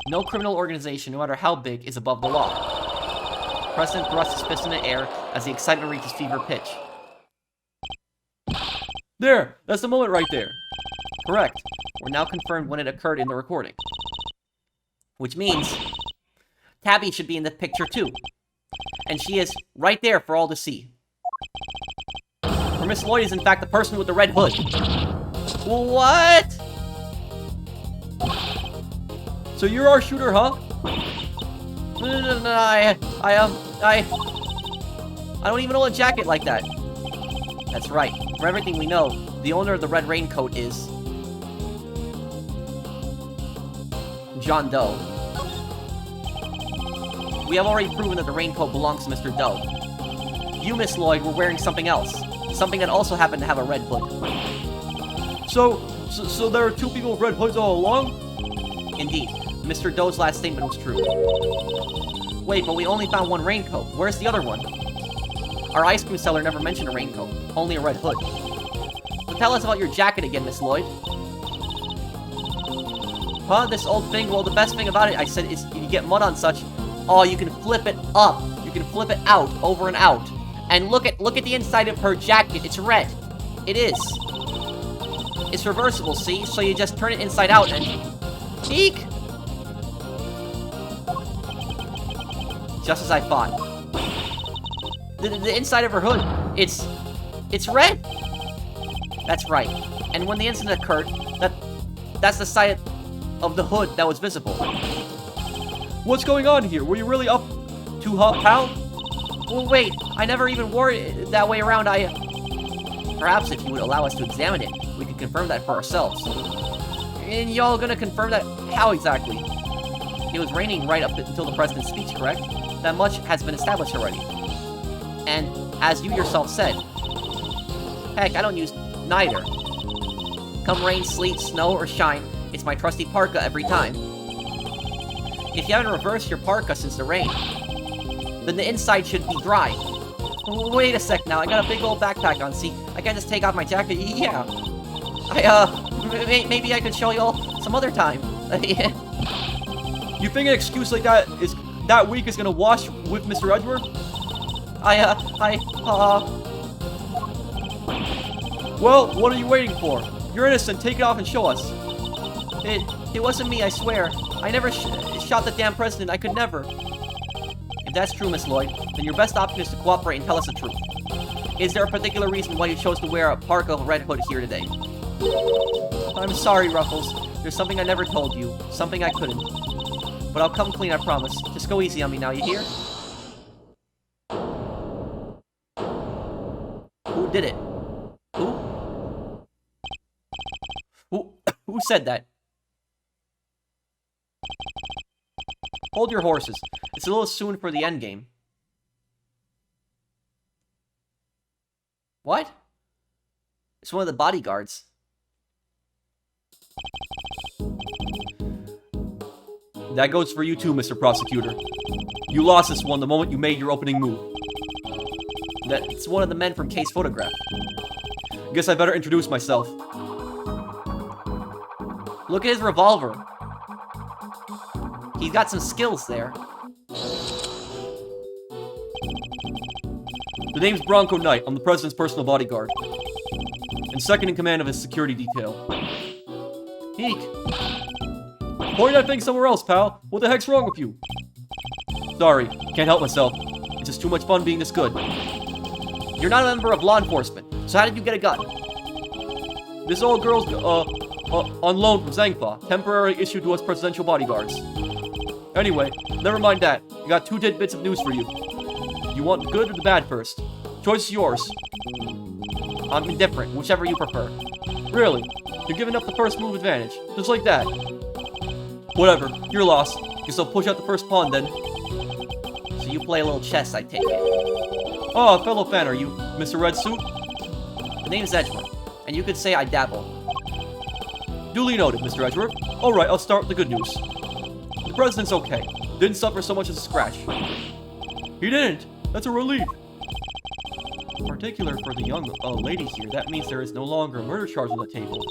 No criminal organization, no matter how big, is above the law. The president thrusts his fist in the air as the excitement reaches fever pitch. There! That's the moment right there. Correct. We're now confirmed when it occurred in the recording. Which means Tabby should be in the picture too. And she is right there for all to see. For Miss Lloyd is in fact the person with the red hood. What? So you're our shooter, huh? No, I don't even own a jacket like that. That's right. For everything we know, the owner of the red raincoat is... John Doe. We have already proven that the raincoat belongs to Mr. Doe. You, Miss Lloyd, were wearing something else. Something that also happened to have a red hood. So there are two people with red hoods all along? Indeed. Mr. Doe's last statement was true. Wait, but we only found one raincoat. Where's the other one? Our ice cream seller never mentioned a raincoat, only a red hood. So tell us about your jacket again, Miss Lloyd. Huh? This old thing? Well, the best thing about it, I said, is you get mud on such... Oh, you can flip it up. You can flip it out, over and out. And look at the inside of her jacket. It's red. It is. It's reversible, see? So you just turn it inside out and... Eek! Just as I thought. The inside of her hood, it's red. That's right. And when the incident occurred, that's the side of the hood that was visible. What's going on here? Were you really up too hot, pal? Well, wait. I never even wore it that way around. Perhaps if you would allow us to examine it, we could confirm that for ourselves. And y'all gonna confirm that? How exactly? It was raining right up until the president's speech, correct? That much has been established already. And, as you yourself said, heck, I don't use neither. Come rain, sleet, snow, or shine, it's my trusty parka every time. If you haven't reversed your parka since the rain, then the inside should be dry. Wait a sec now, I got a big old backpack on, see? I can't just take off my jacket, yeah. Maybe I could show y'all some other time. You think an excuse like that weak is gonna wash with Mr. Edgeworth? Well, what are you waiting for? You're innocent, take it off and show us. It wasn't me, I swear. I never shot the damn president, I could never. If that's true, Miss Lloyd, then your best option is to cooperate and tell us the truth. Is there a particular reason why you chose to wear a parka red hood here today? I'm sorry, Ruffles. There's something I never told you. Something I couldn't. But I'll come clean, I promise. Just go easy on me now, you hear? Who did it? Who said that? Hold your horses. It's a little soon for the endgame. What? It's one of the bodyguards. That goes for you too, Mr. Prosecutor. You lost this one the moment you made your opening move. That's one of the men from Kay's photograph. Guess I better introduce myself. Look at his revolver. He's got some skills there. The name's Bronco Knight. I'm the president's personal bodyguard. And second in command of his security detail. Eek. Point that thing somewhere else, pal. What the heck's wrong with you? Sorry, can't help myself. It's just too much fun being this good. You're not a member of law enforcement, so how did you get a gun? This old girl's, on loan from Zheng Fa, temporarily issued to us presidential bodyguards. Anyway, never mind that. I got two tidbits of news for you. You want the good or the bad first? Choice is yours. I'm indifferent, whichever you prefer. Really? You're giving up the first move advantage, just like that. Whatever, you're lost. Guess I'll push out the first pawn then. So you play a little chess, I take it. Oh, a fellow fan, are you, Mr. Red Suit? The name's Edgeworth, and you could say I dabble. Duly noted, Mr. Edgeworth. Alright, I'll start with the good news. The president's okay. Didn't suffer so much as a scratch. He didn't! That's a relief! Particular for the young lady here, that means there is no longer a murder charge on the table.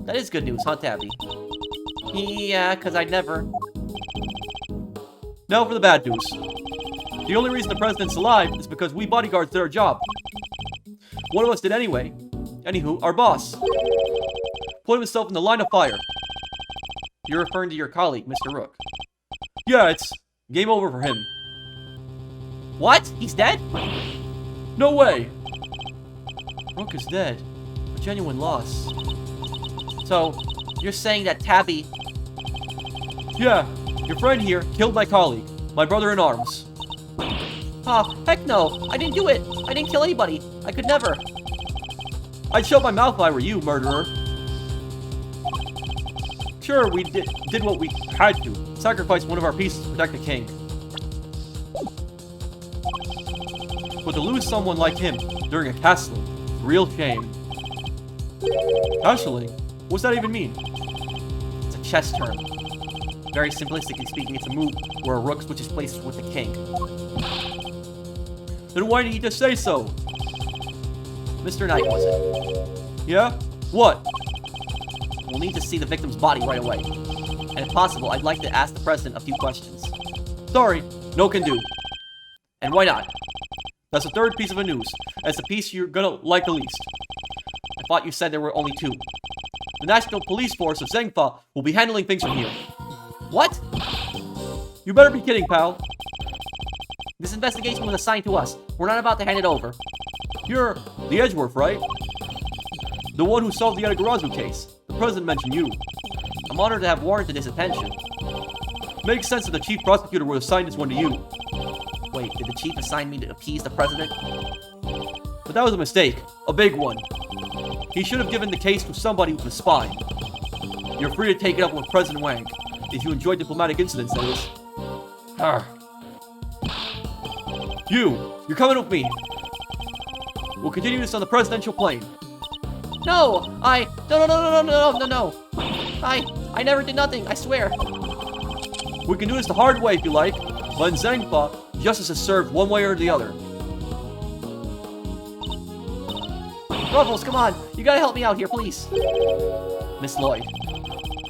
That is good news, huh, Tabby? Yeah, because I'd never... Now for the bad news. The only reason the president's alive is because we bodyguards did our job. One of us did anyway. Anywho, our boss put himself in the line of fire. You're referring to your colleague, Mr. Rook. Yeah, it's game over for him. What? He's dead? No way! Rook is dead. A genuine loss. So, you're saying that Tabby... Yeah, Your friend here killed my colleague, my brother in arms. Ah, heck no. I didn't do it. I didn't kill anybody. I could never. I'd shut my mouth if I were you, murderer. Sure, we did what we had to. Sacrifice one of our pieces to protect the king. But to lose someone like him during a castling, real shame. Castling? What's that even mean? It's a chess term. Very simplistically speaking, it's a move where a rook switches places with the king. Then why didn't you just say so? Mr. Knight, was it? Yeah? What? We'll need to see the victim's body right away. And if possible, I'd like to ask the president a few questions. Sorry, no can do. And why not? That's the third piece of the news. And it's the piece you're gonna like the least. I thought you said there were only two. The National Police Force of Zheng Fa will be handling things from here. What? You better be kidding, pal. This investigation was assigned to us. We're not about to hand it over. You're the Edgeworth, right? The one who solved the Edegarazu case. The president mentioned you. I'm honored to have warranted his attention. Makes sense that the chief prosecutor would assign this one to you. Wait, did the chief assign me to appease the president? But that was a mistake. A big one. He should have given the case to somebody with a spine. You're free to take it up with President Wang. If you enjoy diplomatic incidents, that is. Arr. You're coming with me. We'll continue this on the presidential plane. No! No. I never did nothing, I swear. We can do this the hard way if you like, but in Zheng Fa, justice is served one way or the other. Ruffles, come on. You gotta help me out here, please. Miss Lloyd.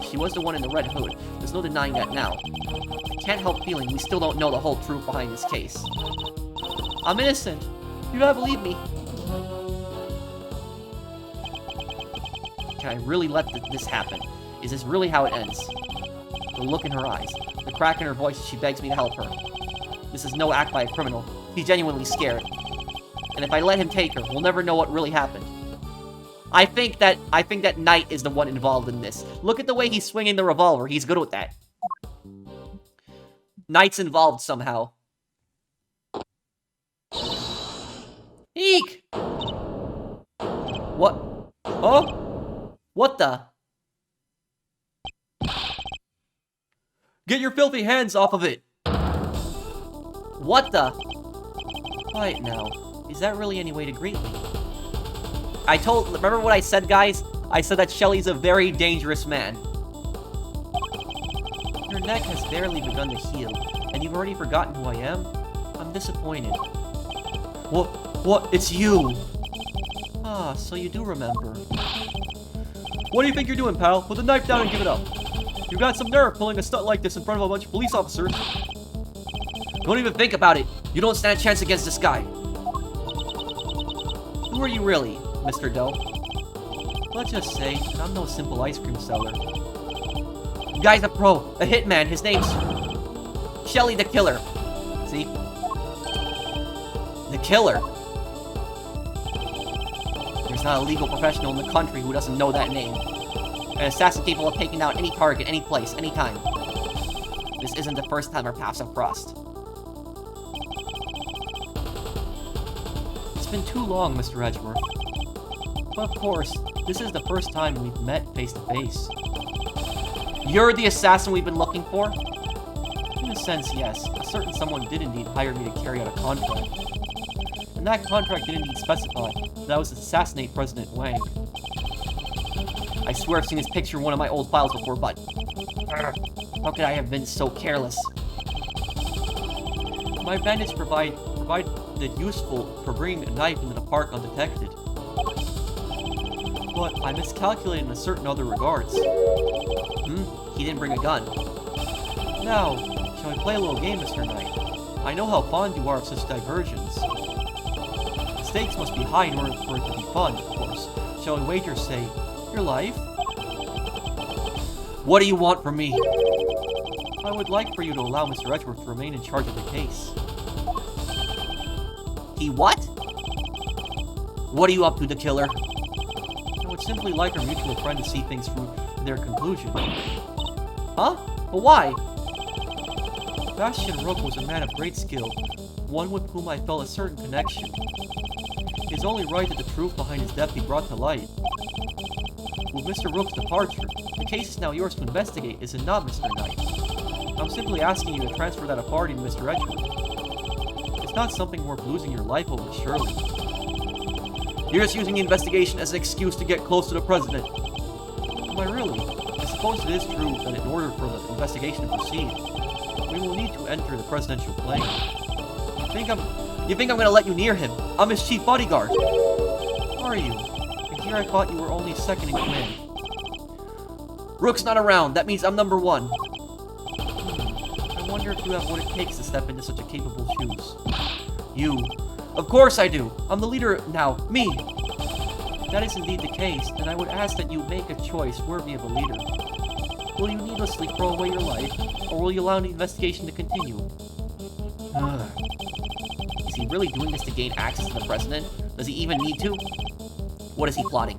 She was the one in the red hood. There's no denying that now. I can't help feeling we still don't know the whole truth behind this case. I'm innocent. You gotta believe me. Can I really let this happen? Is this really how it ends? The look in her eyes, the crack in her voice as she begs me to help her. This is no act by a criminal. He's genuinely scared. And if I let him take her, we'll never know what really happened. I think that Knight is the one involved in this. Look at the way he's swinging the revolver. He's good with that. Knight's involved somehow. Eek! What? Huh? What the? Get your filthy hands off of it! What the? Quiet now. Is that really any way to greet me? Remember what I said, guys? I said that Shelly's a very dangerous man. Your neck has barely begun to heal, and you've already forgotten who I am? I'm disappointed. What? It's you! Ah, so you do remember. What do you think you're doing, pal? Put the knife down and give it up. You got some nerve pulling a stunt like this in front of a bunch of police officers. Don't even think about it. You don't stand a chance against this guy. Who are you really, Mr. Doe? Let's just say I'm no simple ice cream seller. The guy's a pro, a hitman. His name's Shelly the Killer. See? The Killer. There's not a legal professional in the country who doesn't know that name. An assassin capable of taking down any target, any place, any time. This isn't the first time our paths have crossed. It's been too long, Mr. Edgeworth. But of course, this is the first time we've met face to face. You're the assassin we've been looking for? In a sense, yes. A certain someone did indeed hire me to carry out a contract. And that contract did indeed specify that I was to assassinate President Wang. I swear I've seen his picture in one of my old files before, but... how could I have been so careless? My bandits provide it useful for bringing a knife into the park undetected. But I miscalculated in a certain other regards. He didn't bring a gun. Now, shall we play a little game, Mr. Knight? I know how fond you are of such diversions. The stakes must be high in order for it to be fun, of course. Shall we wager, say, your life? What do you want from me? I would like for you to allow Mr. Edgeworth to remain in charge of the case. He what? What are you up to, the Killer? I would simply like our mutual friend to see things through their conclusion. Huh? But why? Sebastian Rook was a man of great skill, one with whom I felt a certain connection. It is only right that the truth behind his death be brought to light. With Mr. Rook's departure, the case is now yours to investigate, is it not, Mr. Knight? I'm simply asking you to transfer that authority to Mr. Edgeworth. It's not something worth losing your life over, surely. You're just using the investigation as an excuse to get close to the president. Am I really? I suppose it is true that in order for the investigation to proceed, we will need to enter the presidential plane. You think I'm gonna let you near him? I'm his chief bodyguard. Are you? And here I thought you were only second in command. Rook's not around. That means I'm number one. I wonder if you have what it takes to step into such a capable shoes. You. Of course I do. I'm the leader now. Me. If that is indeed the case, then I would ask that you make a choice worthy of a leader. Will you needlessly throw away your life, or will you allow the investigation to continue? Is he really doing this to gain access to the president? Does he even need to? What is he plotting?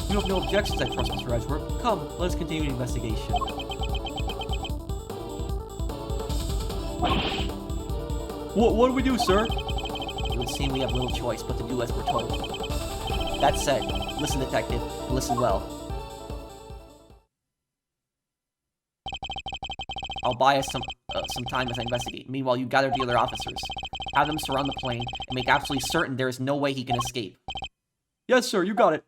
You have no objections, I trust, Mr. Edgeworth. Come, let us continue the investigation. What do we do, sir? It would seem we have little choice but to do as we're told. That said, listen, detective, and listen well. I'll buy us some time as I investigate. Meanwhile, you gather the other officers. Have them surround the plane, and make absolutely certain there is no way he can escape. Yes, sir, you got it.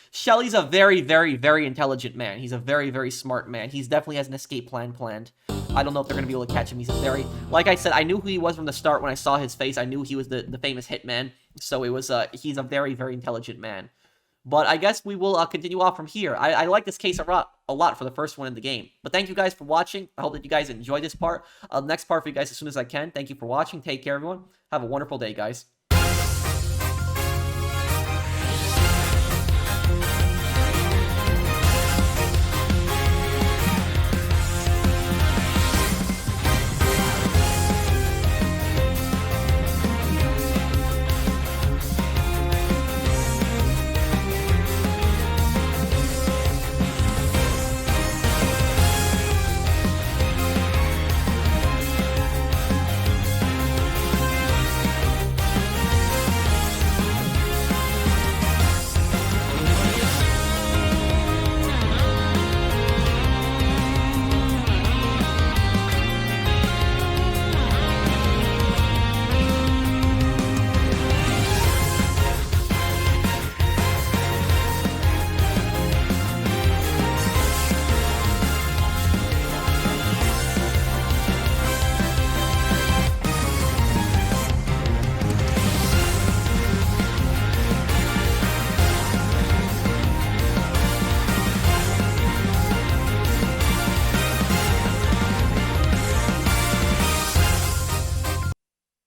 Shelley's a very, very, very intelligent man. He's a very, very smart man. He definitely has an escape plan planned. I don't know if they're going to be able to catch him. He's a very... Like I said, I knew who he was from the start when I saw his face. I knew he was the famous hitman. So it was... he's a very, very intelligent man. But I guess we will continue off from here. I like this case a lot for the first one in the game. But thank you guys for watching. I hope that you guys enjoyed this part. Next part for you guys as soon as I can. Thank you for watching. Take care, everyone. Have a wonderful day, guys.